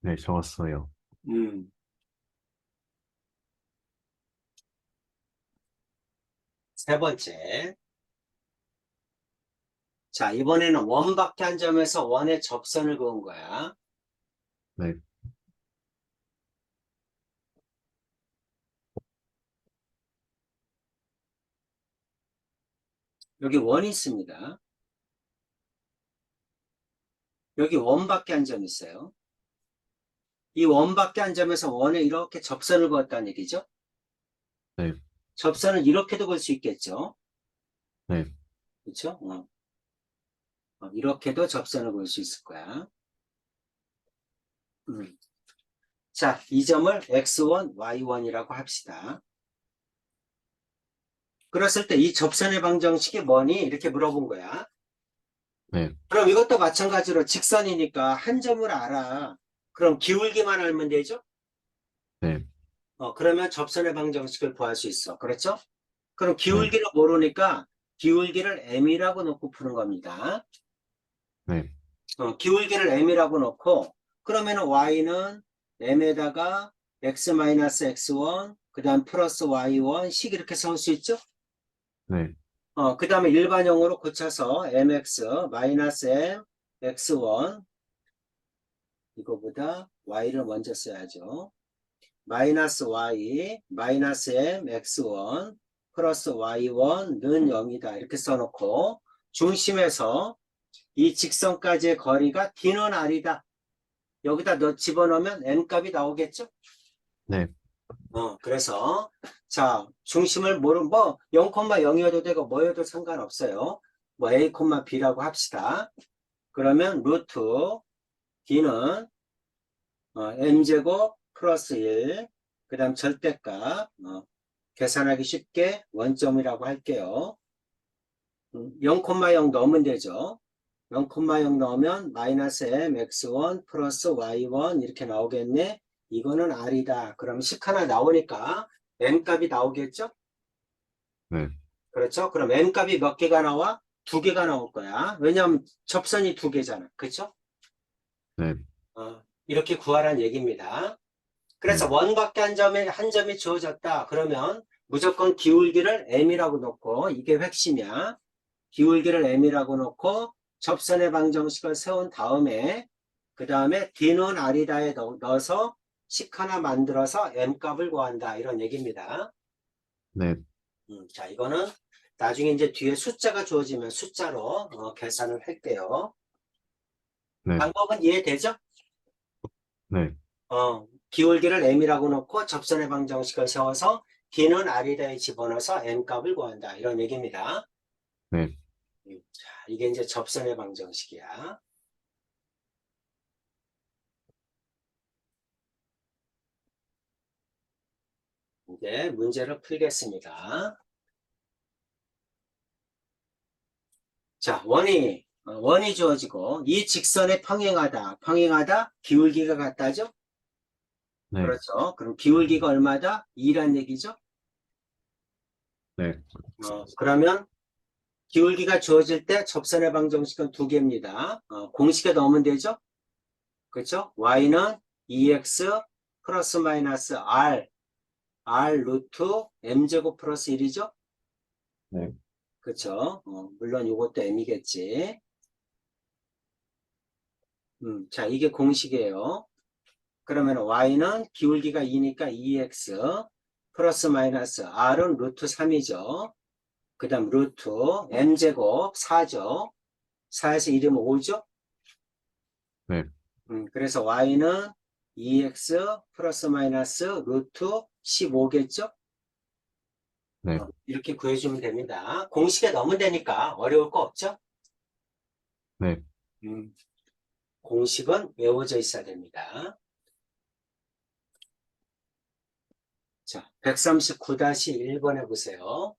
네, 적었어요. 음. 세 번째. 자, 이번에는 원밖에 한 점에서 원의 접선을 그은 거야. 네, 여기 원이 있습니다. 여기 원밖에 한 점 있어요. 이 원밖에 한 점에서 원에 이렇게 접선을 그었다는 얘기죠. 네, 접선을 이렇게도 볼 수 있겠죠. 네, 그렇죠? 이렇게도 접선을 볼 수 있을 거야. 음. 자, 이 점을 x1, y1이라고 합시다. 그랬을 때 이 접선의 방정식이 뭐니? 이렇게 물어본 거야. 네, 그럼 이것도 마찬가지로 직선이니까 한 점을 알아. 그럼 기울기만 알면 되죠? 네, 그러면 접선의 방정식을 구할 수 있어. 그렇죠? 그럼 네, 기울기를 모르니까 기울기를 m이라고 놓고 푸는 겁니다. 네, 기울기를 m이라고 놓고 그러면 y는 m에다가 x-x1 그 다음 플러스 y1 식 이렇게 세울 수 있죠? 네, 그 다음에 일반형으로 고쳐서 mx 마이너스 m x1 이거보다 y를 먼저 써야죠. 마이너스 y 마이너스 m x1 플러스 y1는 0이다 이렇게 써놓고 중심에서 이 직선까지의 거리가 d는 r이다. 여기다 넣 집어넣으면 m 값이 나오겠죠? 네, 그래서 자 중심을 모르면 뭐 0,0이어도 되고 뭐여도 상관없어요. 뭐 a, b라고 합시다. 그러면 루트 d는 m제곱 플러스 1, 그 다음 절대값 계산하기 쉽게 원점이라고 할게요. 0,0 넣으면 되죠. 0,0 넣으면 마이너스 m x1 플러스 y1 이렇게 나오겠네. 이거는 r이다. 그럼 식 하나 나오니까 m 값이 나오겠죠? 네, 그렇죠? 그럼 m 값이 몇 개가 나와? 두 개가 나올 거야. 왜냐하면 접선이 두 개잖아. 그렇죠? 네, 이렇게 구하라는 얘기입니다. 그래서 네, 원밖에 한 점이 주어졌다. 그러면 무조건 기울기를 m이라고 놓고 이게 핵심이야. 기울기를 m이라고 놓고 접선의 방정식을 세운 다음에 그 다음에 d는 r이다에 넣어서 식 하나 만들어서 m 값을 구한다. 이런 얘기입니다. 네, 자, 이거는 나중에 이제 뒤에 숫자가 주어지면 숫자로 계산을 할게요. 네, 방법은 이해되죠? 네, 기울기를 m이라고 놓고 접선의 방정식을 세워서 d는 r에다에 집어넣어서 m 값을 구한다. 이런 얘기입니다. 네, 자, 이게 이제 접선의 방정식이야. 이제 문제를 풀겠습니다. 자, 원이 주어지고 이 직선에 평행하다. 평행하다. 기울기가 같다죠? 네, 그렇죠. 그럼 기울기가 얼마다? 2란 얘기죠? 네, 그러면 기울기가 주어질 때 접선의 방정식은 두 개입니다. 공식에 넣으면 되죠? 그렇죠? y는 2x 플러스 마이너스 r 루트 m제곱 플러스 1이죠? 네, 그렇죠? 물론 이것도 m이겠지. 자, 이게 공식이에요. 그러면 y는 기울기가 2니까 2x 플러스 마이너스 r은 루트 3이죠. 그 다음 루트 m제곱 4죠. 4에서 1이면 5죠. 네, 그래서 y는 2x 플러스 마이너스 루트 15겠죠. 네, 이렇게 구해주면 됩니다. 공식에 넣으면 되니까 어려울 거 없죠. 네. 음, 공식은 외워져 있어야 됩니다. 자, 139-1번 해보세요.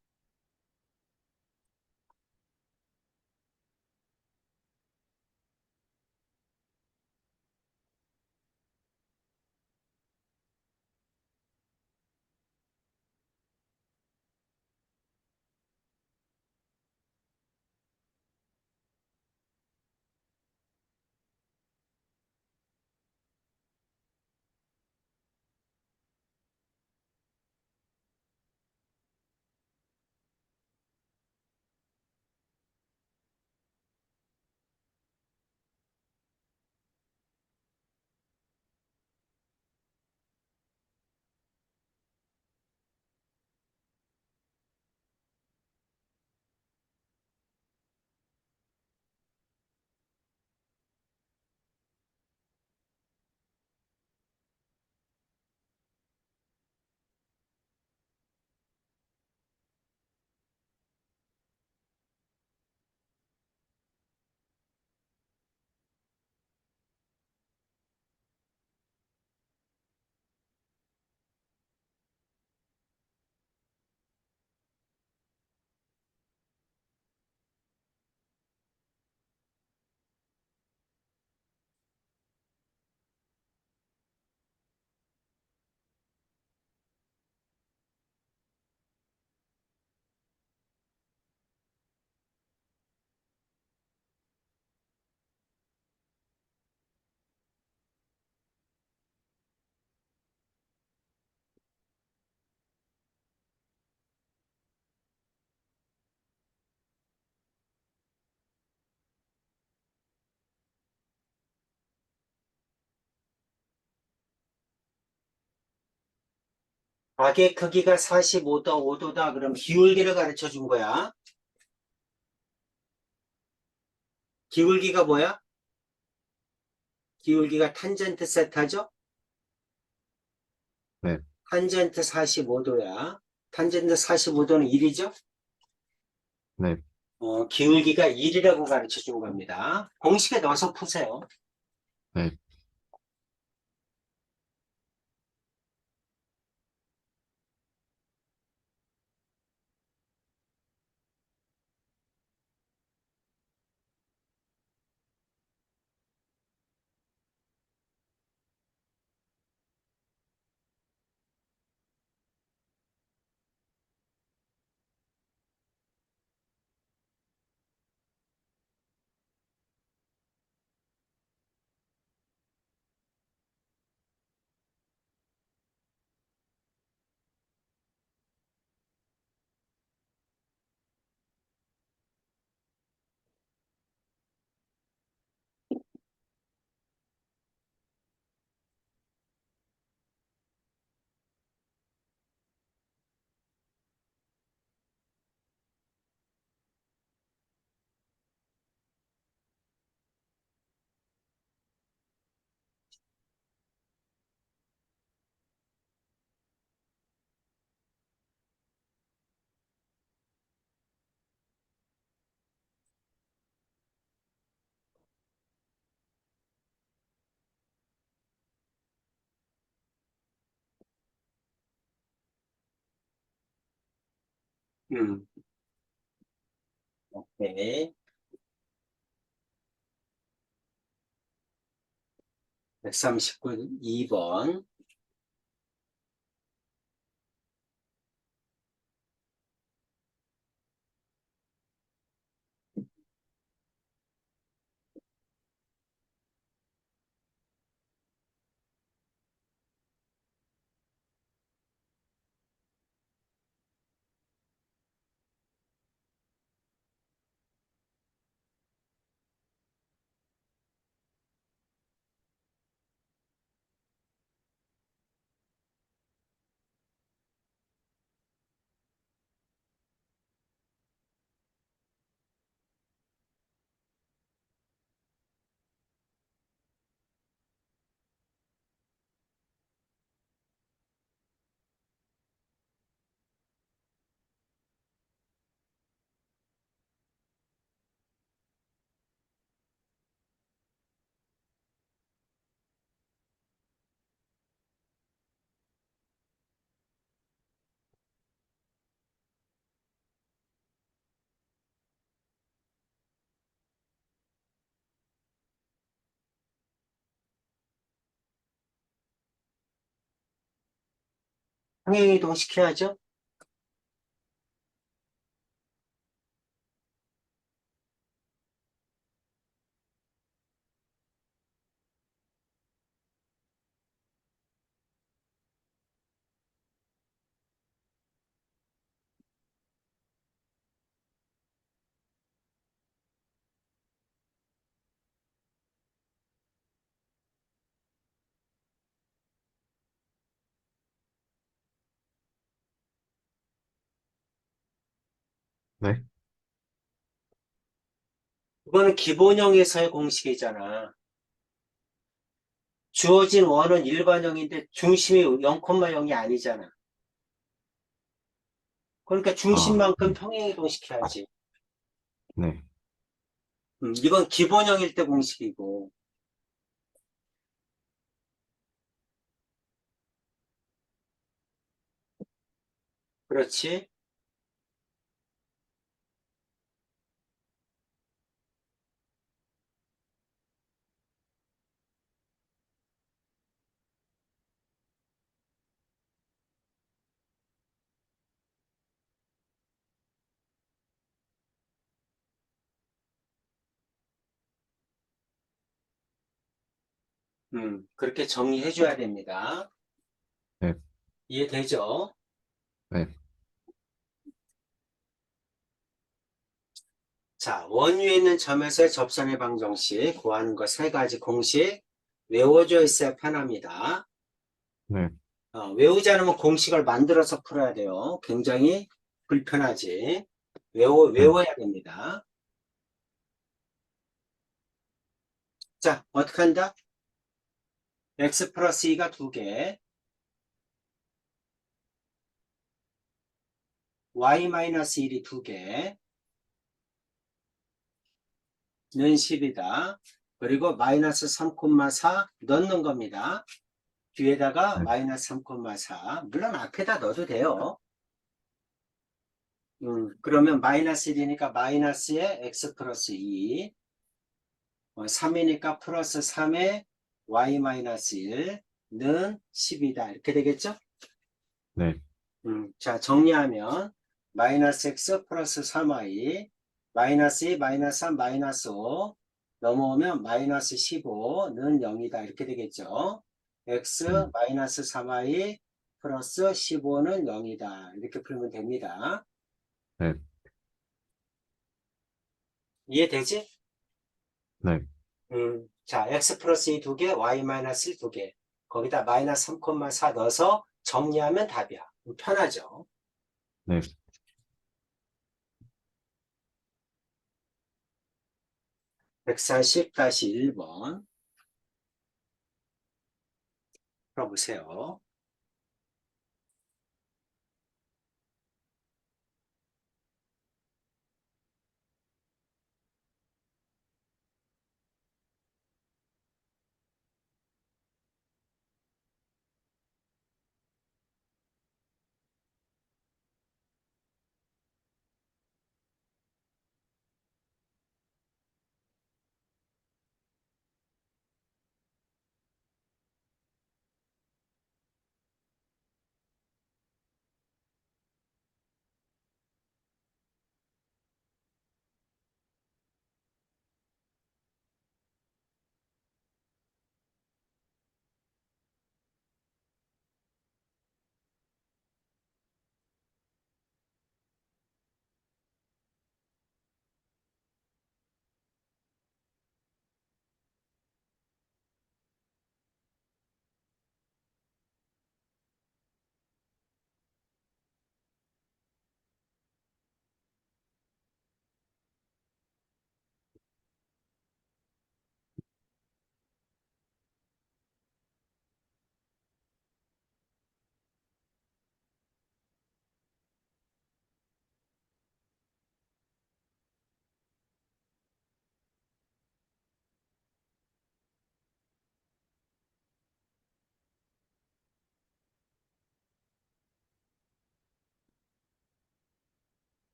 각의 크기가 45도, 5도다. 그럼 기울기를 가르쳐 준 거야. 기울기가 뭐야? 기울기가 탄젠트 세타죠? 네, 탄젠트 45도야. 탄젠트 45도는 1이죠? 네, 기울기가 1이라고 가르쳐 준 겁니다. 공식에 넣어서 푸세요. 네. 음, 오케이. 139, 2번. 평행이동 시켜야죠? 네. 이거는 기본형에서의 공식이잖아. 주어진 원은 일반형인데 중심이 0,0이 아니잖아. 그러니까 아, 중심만큼 평행이동 시켜야지. 네, 이건 기본형일 때 공식이고. 그렇지? 그렇게 정리해 줘야 됩니다. 네, 이해되죠? 네, 자, 원위에 있는 점에서의 접선의 방정식 구하는 거 세 가지 공식 외워져 있어야 편합니다. 네. 외우지 않으면 공식을 만들어서 풀어야 돼요. 굉장히 불편하지. 네. 외워야 됩니다. 자, 어떻게 한다? x 플러스 2가 2개, y 마이너스 1이 2개, 는 10이다. 그리고 마이너스 3,4 넣는 겁니다. 뒤에다가 네. 마이너스 3,4. 물론 앞에다 넣어도 돼요. 그러면 마이너스 1이니까 마이너스에 x 플러스 2. 3이니까 플러스 3에 y 마이너스 1는 10이다. 이렇게 되겠죠? 네. 자, 정리하면 마이너스 x 플러스 3y 마이너스 2 마이너스 3 마이너스 5 넘어오면 마이너스 15는 0이다. 이렇게 되겠죠? x 마이너스 3y 플러스 15는 0이다. 이렇게 풀면 됩니다. 네. 이해되지? 네. 자, x 플러스 2 두 개, y 마이너스 1 두 개. 거기다 마이너스 3,4 넣어서 정리하면 답이야. 편하죠? 네. 140-1번 풀어보세요.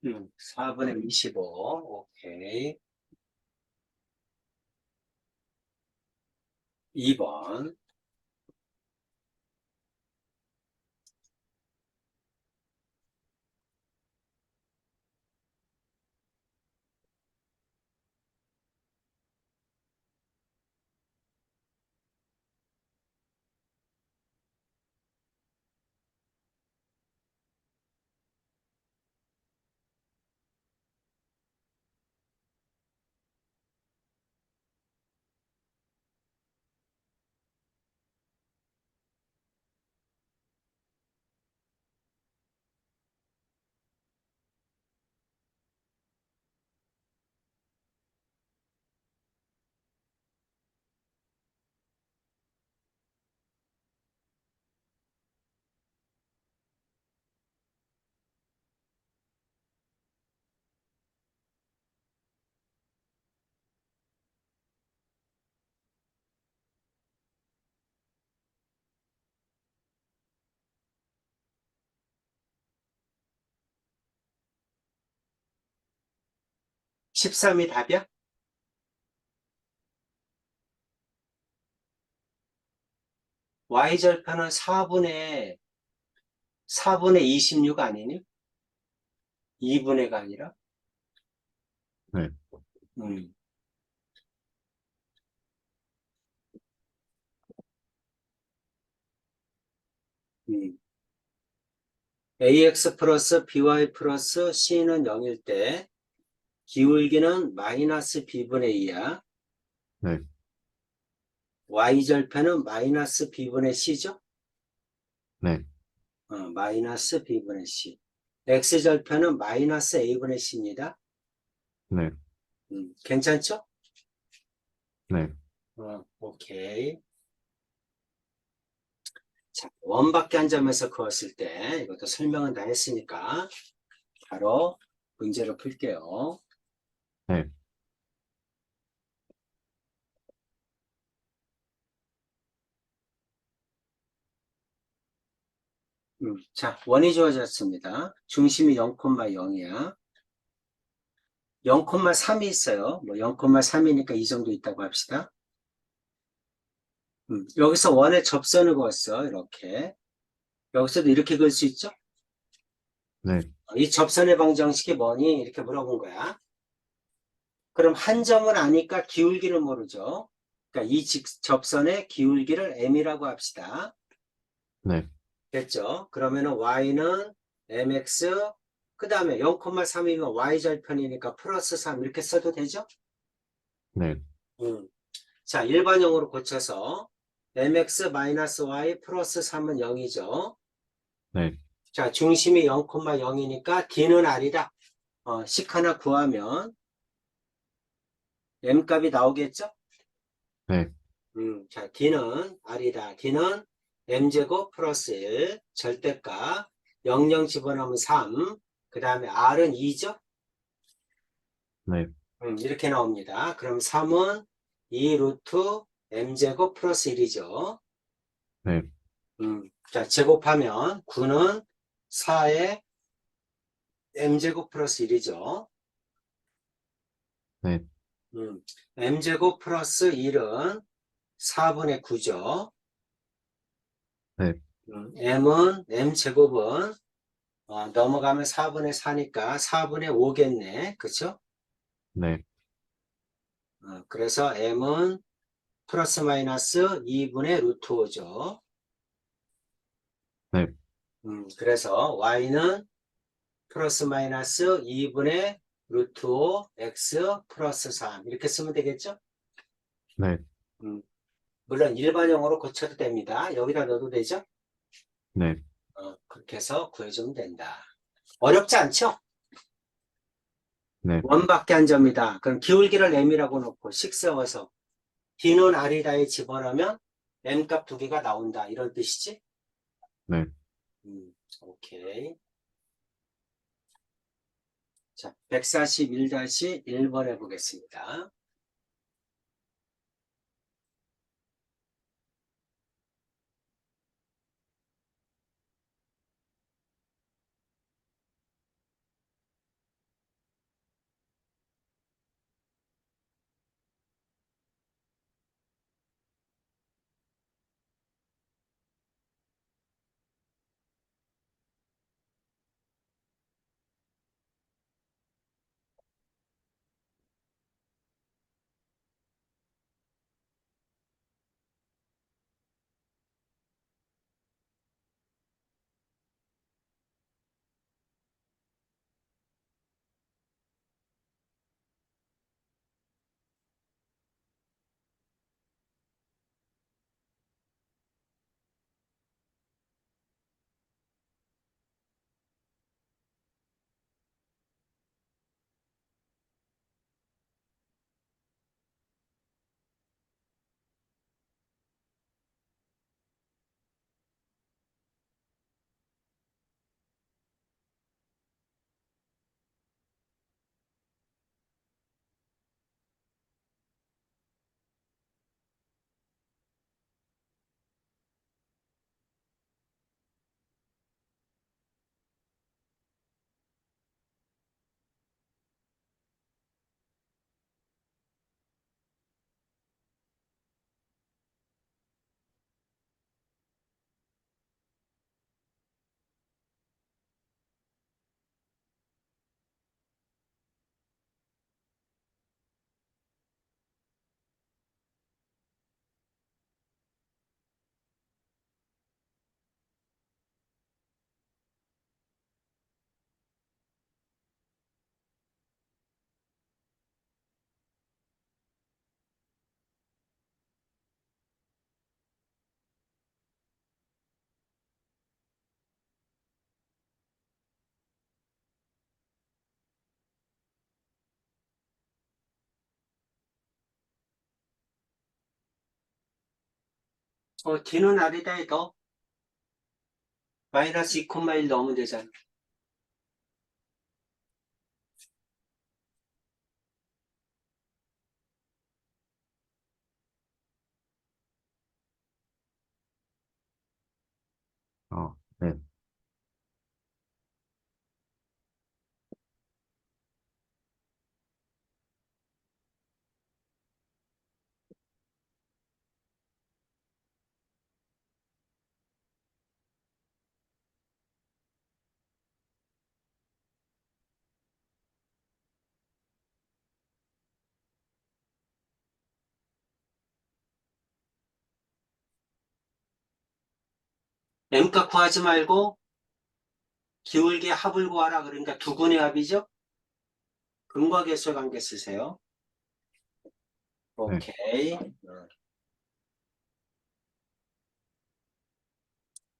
4분의 25. 오케이. 2번. 13이 답이야? y절편은 4분의 26 아니니? 2분의가 아니라? 네. 음. 음. ax 플러스 by 플러스 c는 0일 때 기울기는 마이너스 b분의 2야. 네, y절편은 마이너스 b분의 c죠? 네, 마이너스 b분의 c. x절편은 마이너스 a분의 c입니다. 네, 괜찮죠? 네, 오케이. 자, 원밖에 한 점에서 그었을 때 이것도 설명은 다 했으니까 바로 문제를 풀게요. 네, 자, 원이 주어졌습니다. 중심이 0,0이야. 0,3이 있어요. 뭐 0,3이니까 이 정도 있다고 합시다. 여기서 원의 접선을 그었어. 이렇게. 여기서도 이렇게 그을 수 있죠? 네, 이 접선의 방정식이 뭐니? 이렇게 물어본 거야. 그럼 한 점을 아니까 기울기를 모르죠. 그러니까 이 접선의 기울기를 m이라고 합시다. 네, 됐죠? 그러면은 y는 mx, 그 다음에 0,3이면 y절편이니까 플러스 3 이렇게 써도 되죠? 네, 음. 자, 일반형으로 고쳐서 mx-y 플러스 3은 0이죠. 네, 자, 중심이 0,0이니까 d는 r이다. 식 하나 구하면 m 값이 나오겠죠? 네, 자, d는 r이다. d는 m제곱 플러스 1 절대값 00 집어넣으면 3, 그 다음에 r은 2죠? 네, 이렇게 나옵니다. 그럼 3은 2 루트 m제곱 플러스 1이죠. 네, 자, 제곱하면 9는 4에 m제곱 플러스 1이죠. 네, m제곱 플러스 1은 4분의 9죠. m은 m제곱은 넘어가면 4분의 4니까 4분의 5겠네. 그쵸? 네, 그래서 m은 플러스 마이너스 2분의 루트 5죠. 네, 그래서 y는 플러스 마이너스 2분의 루트 5 x 플러스 3 이렇게 쓰면 되겠죠? 네, 음, 물론 일반형으로 고쳐도 됩니다. 여기다 넣어도 되죠? 네, 그렇게 해서 구해주면 된다. 어렵지 않죠? 네, 원밖에 한 점이다. 그럼 기울기를 m이라고 놓고 식 세워서 d는 r이다에 집어넣으면 m값 두 개가 나온다. 이런 뜻이지? 네. 오케이. 자, 141-1번 해보겠습니다. D는 R에다 해도 마이너스 2,1 넣으면 되잖아. 네, M값 구하지 말고 기울기 합을 구하라. 그러니까 두근의 합이죠? 근과 계수의 관계 쓰세요. 네, 오케이.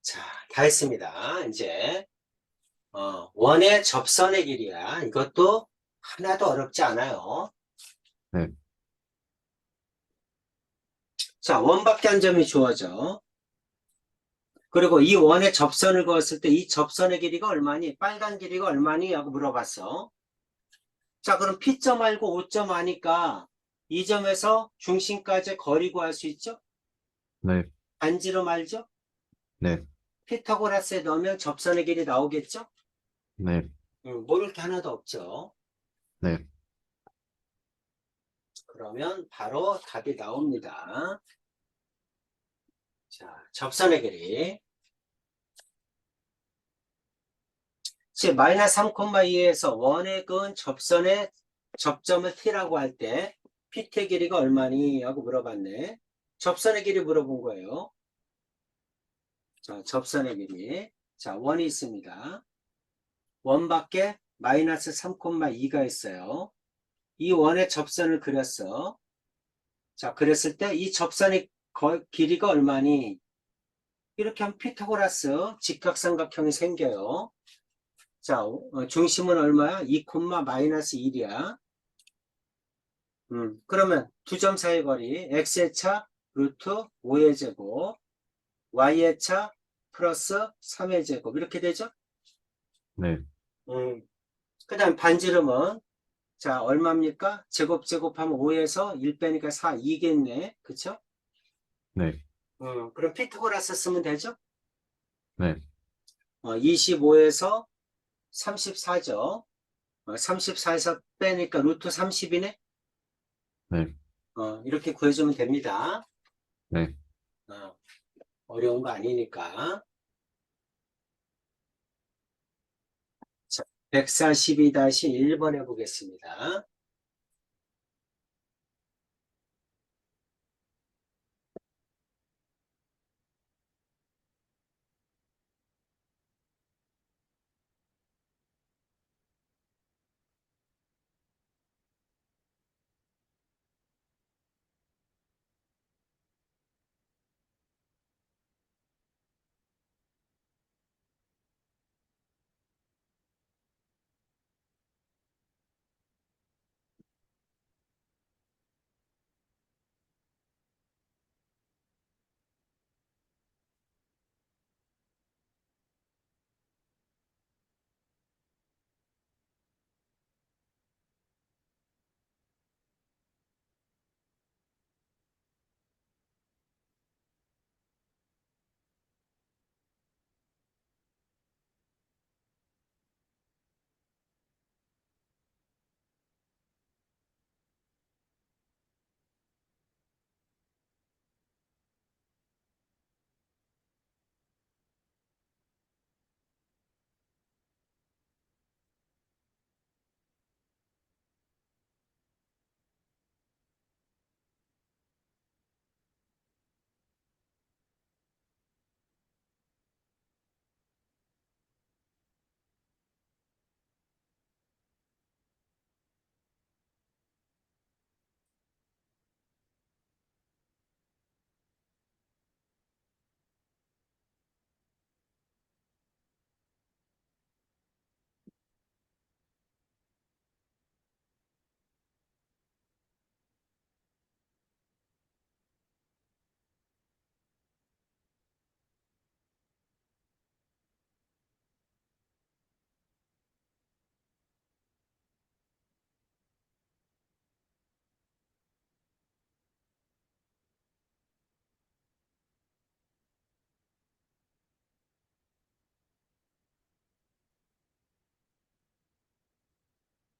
자, 다 했습니다. 이제 원의 접선의 길이야. 이것도 하나도 어렵지 않아요. 네, 자, 원밖에 한 점이 주어져. 그리고 이 원의 접선을 그었을 때 이 접선의 길이가 얼마니? 빨간 길이가 얼마니? 하고 물어봤어. 자, 그럼 P점 알고 5점 아니까 이 점에서 중심까지 거리 구할 수 있죠? 네, 반지름 알죠? 네, 피타고라스에 넣으면 접선의 길이 나오겠죠? 네, 모를 게 하나도 없죠. 네, 그러면 바로 답이 나옵니다. 자, 접선의 길이. 즉, 마이너스 3,2에서 원의 근 접선의 접점을 T라고 할 때 P의 길이가 얼마니? 하고 물어봤네. 접선의 길이 물어본 거예요. 자, 접선의 길이. 자, 원이 있습니다. 원 밖에 마이너스 3,2가 있어요. 이 원의 접선을 그렸어. 자, 그랬을 때 이 접선의 길이가 얼마니? 이렇게 하면 피타고라스 직각삼각형이 생겨요. 자, 중심은 얼마야? 2, 마이너스 1이야. 그러면 두 점 사이 거리 x의 차 루트 5의 제곱 y의 차 플러스 3의 제곱 이렇게 되죠? 네, 음, 그 다음 반지름은 자 얼마입니까? 제곱하면 5에서 1 빼니까 4, 2겠네. 그쵸? 네, 그럼 피타고라스 쓰면 되죠? 네, 25에서 34죠. 34에서 빼니까 루트 30이네? 네, 이렇게 구해주면 됩니다. 네. 어, 어려운 거 아니니까. 자, 142-1번 해보겠습니다.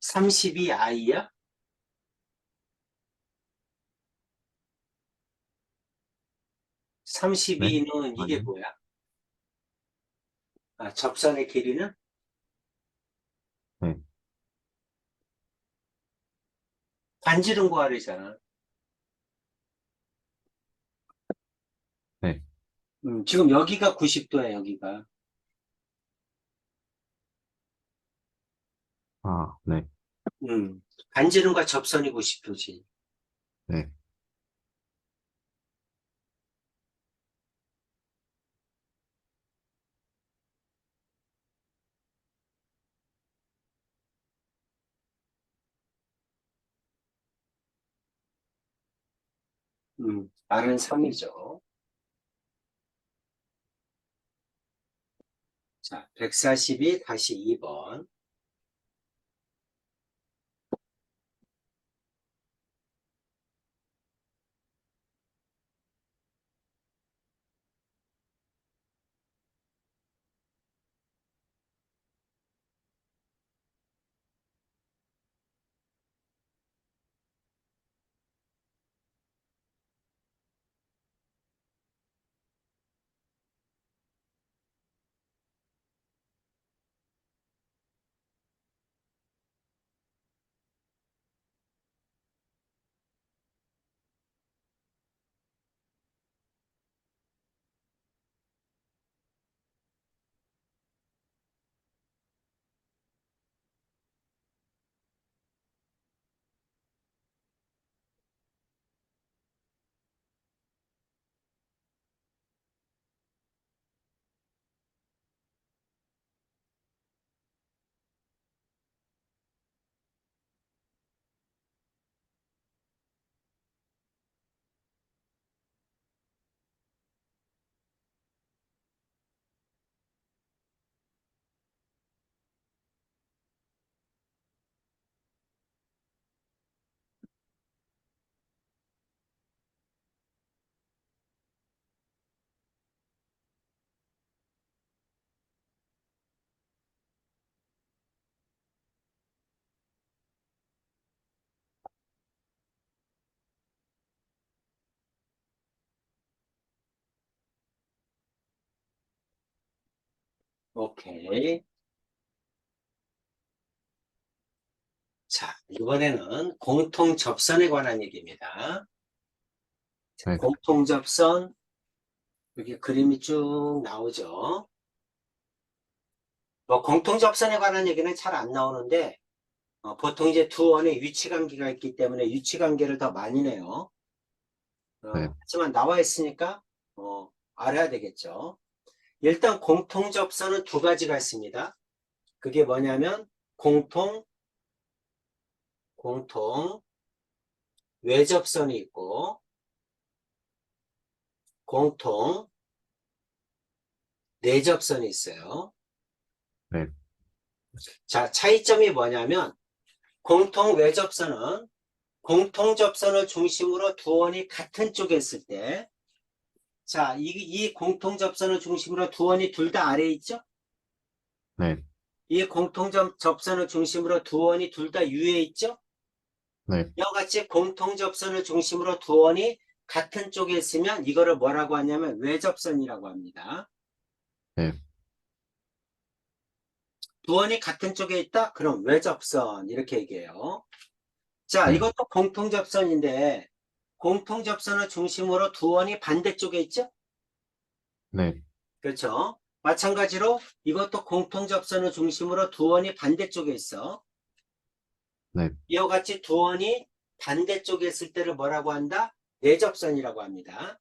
32i야? 네? 32는 이게 아니요. 뭐야? 아, 접선의 길이는? 네. 반지름 구하래잖아. 네. 지금 여기가 90도야, 여기가. 아, 네. 반지름과 접선이 90도지. 네. R은 3이죠. 자, 142 다시 2번. 오케이. 자, 이번에는 공통 접선에 관한 얘기입니다. 자, 네. 공통 접선, 여기 그림이 쭉 나오죠. 뭐, 공통 접선에 관한 얘기는 잘 안 나오는데, 보통 이제 두 원의 위치 관계가 있기 때문에 위치 관계를 더 많이 내요. 네. 하지만 나와 있으니까, 알아야 되겠죠. 일단 공통 접선은 두 가지가 있습니다. 그게 뭐냐면, 공통 외접선이 있고, 공통 내접선이 있어요. 네. 자, 차이점이 뭐냐면, 공통 외접선은 공통 접선을 중심으로 두 원이 같은 쪽에 있을 때, 자, 이 공통 접선을 중심으로 두 원이 둘 다 아래에 있죠? 네. 이 공통 접선을 중심으로 두 원이 둘 다 위에 있죠? 네. 이와 같이 공통 접선을 중심으로 두 원이 같은 쪽에 있으면 이거를 뭐라고 하냐면 외접선이라고 합니다. 네. 두 원이 같은 쪽에 있다? 그럼 외접선 이렇게 얘기해요. 자, 네. 이것도 공통 접선인데 공통 접선을 중심으로 두 원이 반대쪽에 있죠? 네. 그렇죠? 마찬가지로 이것도 공통 접선을 중심으로 두 원이 반대쪽에 있어. 네. 이와 같이 두 원이 반대쪽에 있을 때를 뭐라고 한다? 내접선이라고 합니다.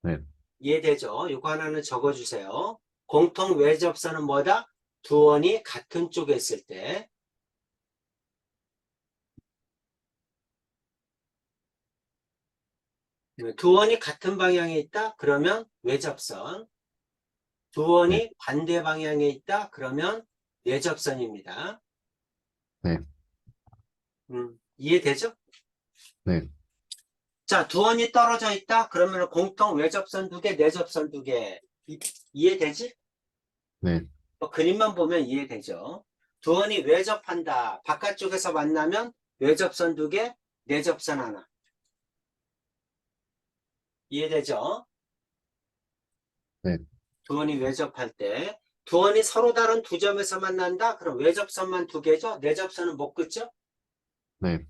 네. 이해되죠? 이거 하나는 적어주세요. 공통 외접선은 뭐다? 두 원이 같은 쪽에 있을 때. 두 원이 같은 방향에 있다? 그러면 외접선. 두 네. 원이 반대 방향에 있다? 그러면 내접선입니다. 네. 이해되죠? 네. 자, 두 원이 떨어져 있다? 그러면 공통 외접선 두 개, 내접선 두 개. 이해되지? 네. 그림만 보면 이해되죠? 두원이 외접한다. 바깥쪽에서 만나면 외접선 2개, 내접선 하나. 이해되죠? 네. 두원이 외접할 때 두원이 서로 다른 두 점에서 만난다? 그럼 외접선만 2개죠? 내접선은 못 긋죠? 네.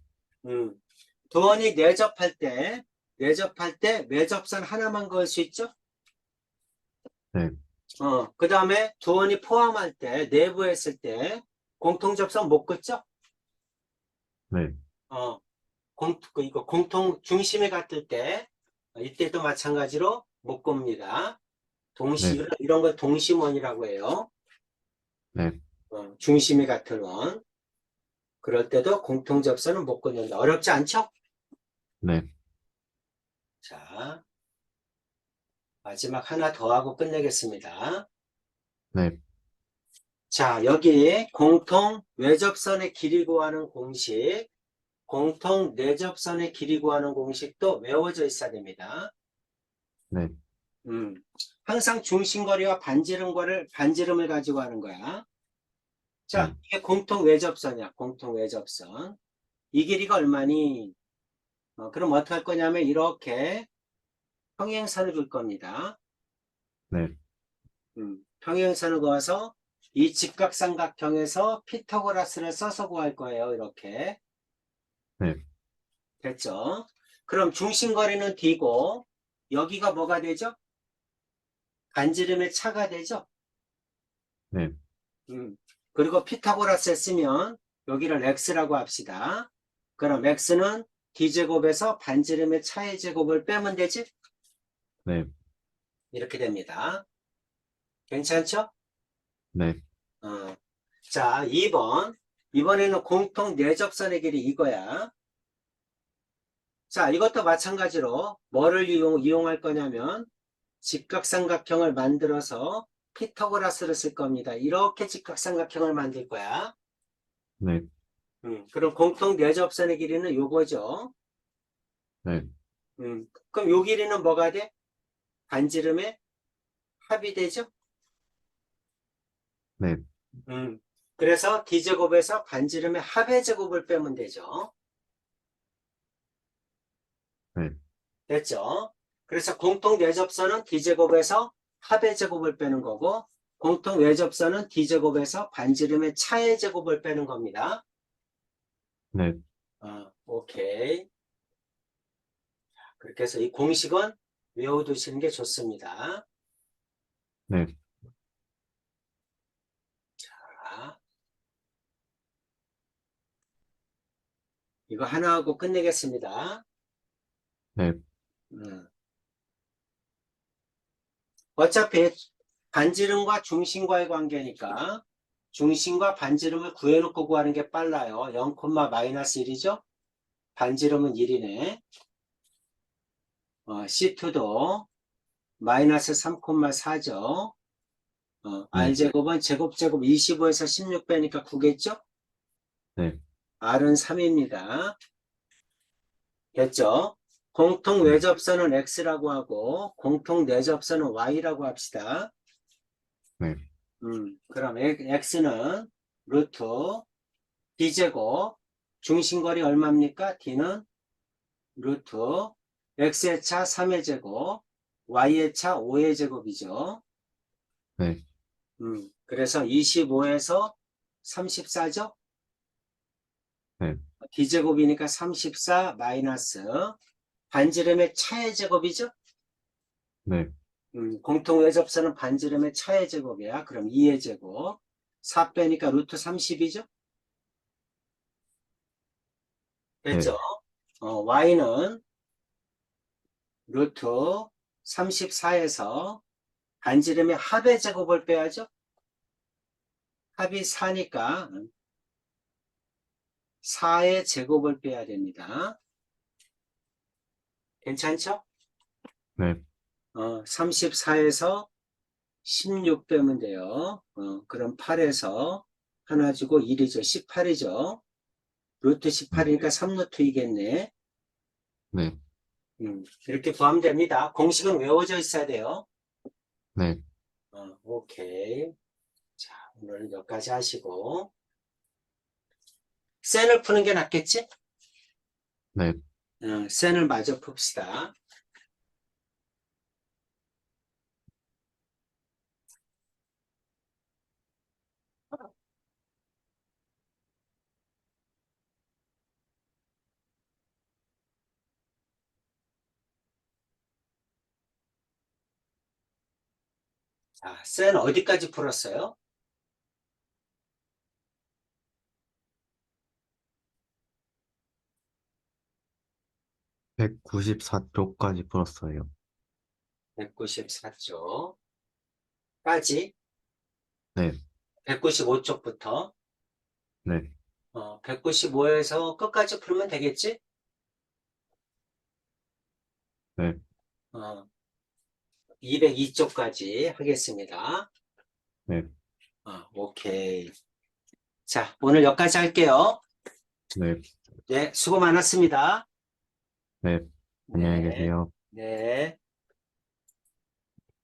두원이 내접할 때 외접선 하나만 그을 수 있죠? 네. 그 다음에 두원이 포함할 때, 내부 했을 때 공통접선 못 긋죠? 네. 이거 공통 중심에 같을 때 이때도 마찬가지로 못 굽니다. 네. 이런 걸 동심원이라고 해요. 네. 중심이 같은 원. 그럴 때도 공통접선은 못 긋는다. 어렵지 않죠? 네. 자, 마지막 하나 더 하고 끝내겠습니다. 네. 자, 여기 공통 외접선의 길이 구하는 공식, 공통 내접선의 길이 구하는 공식도 외워져 있어야 됩니다. 네. 항상 중심거리와 반지름을 가지고 하는 거야. 자, 네. 이게 공통 외접선이야. 공통 외접선. 이 길이가 얼마니? 그럼 어떻게 할 거냐면 이렇게 평행선을 그을 겁니다. 네. 평행선을 그어서 이 직각삼각형에서 피타고라스를 써서 구할 거예요. 이렇게. 네. 됐죠? 그럼 중심거리는 D고 여기가 뭐가 되죠? 반지름의 차가 되죠? 네. 그리고 피타고라스 쓰면 여기를 X라고 합시다. 그럼 X는 D제곱에서 반지름의 차의 제곱을 빼면 되지? 네. 이렇게 됩니다. 괜찮죠? 네. 자, 2번. 이번에는 공통 내접선의 길이 이거야. 자, 이것도 마찬가지로 뭐를 이용할 거냐면 직각삼각형을 만들어서 피타고라스를 쓸 겁니다. 이렇게 직각삼각형을 만들 거야. 네. 그럼 공통 내접선의 길이는 요거죠. 네. 그럼 요 길이는 뭐가 돼? 반지름의 합이 되죠? 네. 그래서 D제곱에서 반지름의 합의 제곱을 빼면 되죠. 네. 됐죠? 그래서 공통 내접선은 D제곱에서 합의 제곱을 빼는 거고 공통 외접선은 D제곱에서 반지름의 차의 제곱을 빼는 겁니다. 네. 오케이. 그렇게 해서 이 공식은 외워두시는 게 좋습니다. 네. 자, 이거 하나 하고 끝내겠습니다. 네. 어차피 반지름과 중심과의 관계니까 중심과 반지름을 구해놓고 구하는 게 빨라요. 0, -1이죠? 반지름은 1이네. C2도 마이너스 3,4죠. 네. R제곱은 제곱 25에서 16 빼니까 9겠죠? 네. R은 3입니다. 됐죠? 공통 네. 외접선은 X라고 하고 공통 내접선은 Y라고 합시다. 네. 그럼 X는 루트 D제곱 중심거리 얼마입니까? D는 루트 X의 차 3의 제곱 Y의 차 5의 제곱이죠. 네. 그래서 25에서 34죠? 네. D제곱이니까 34 마이너스 반지름의 차의 제곱이죠? 네. 공통 외접선은 반지름의 차의 제곱이야. 그럼 2의 제곱 4 빼니까 루트 30이죠? 됐죠? Y는 루트 34에서 반지름의 합의 제곱을 빼야죠? 합이 4니까 4의 제곱을 빼야 됩니다. 괜찮죠? 네. 34에서 16 빼면 돼요. 그럼 8에서 하나 주고 1이죠. 18이죠. 루트 18이니까 3루트이겠네. 네. 이렇게 구하면 됩니다. 공식은 외워져 있어야 돼요. 네. 오케이. 자, 오늘 여기까지 하시고 센을 푸는 게 낫겠지? 네. 센을 마저 풉시다. 자, 센 어디까지 풀었어요? 194쪽까지 풀었어요. 194쪽까지, 네. 195쪽부터, 네. 195에서 끝까지 풀면 되겠지? 네. 202쪽까지 하겠습니다. 네. 오케이. 자, 오늘 여기까지 할게요. 네. 네, 수고 많았습니다. 네. 안녕히 네, 계세요. 네.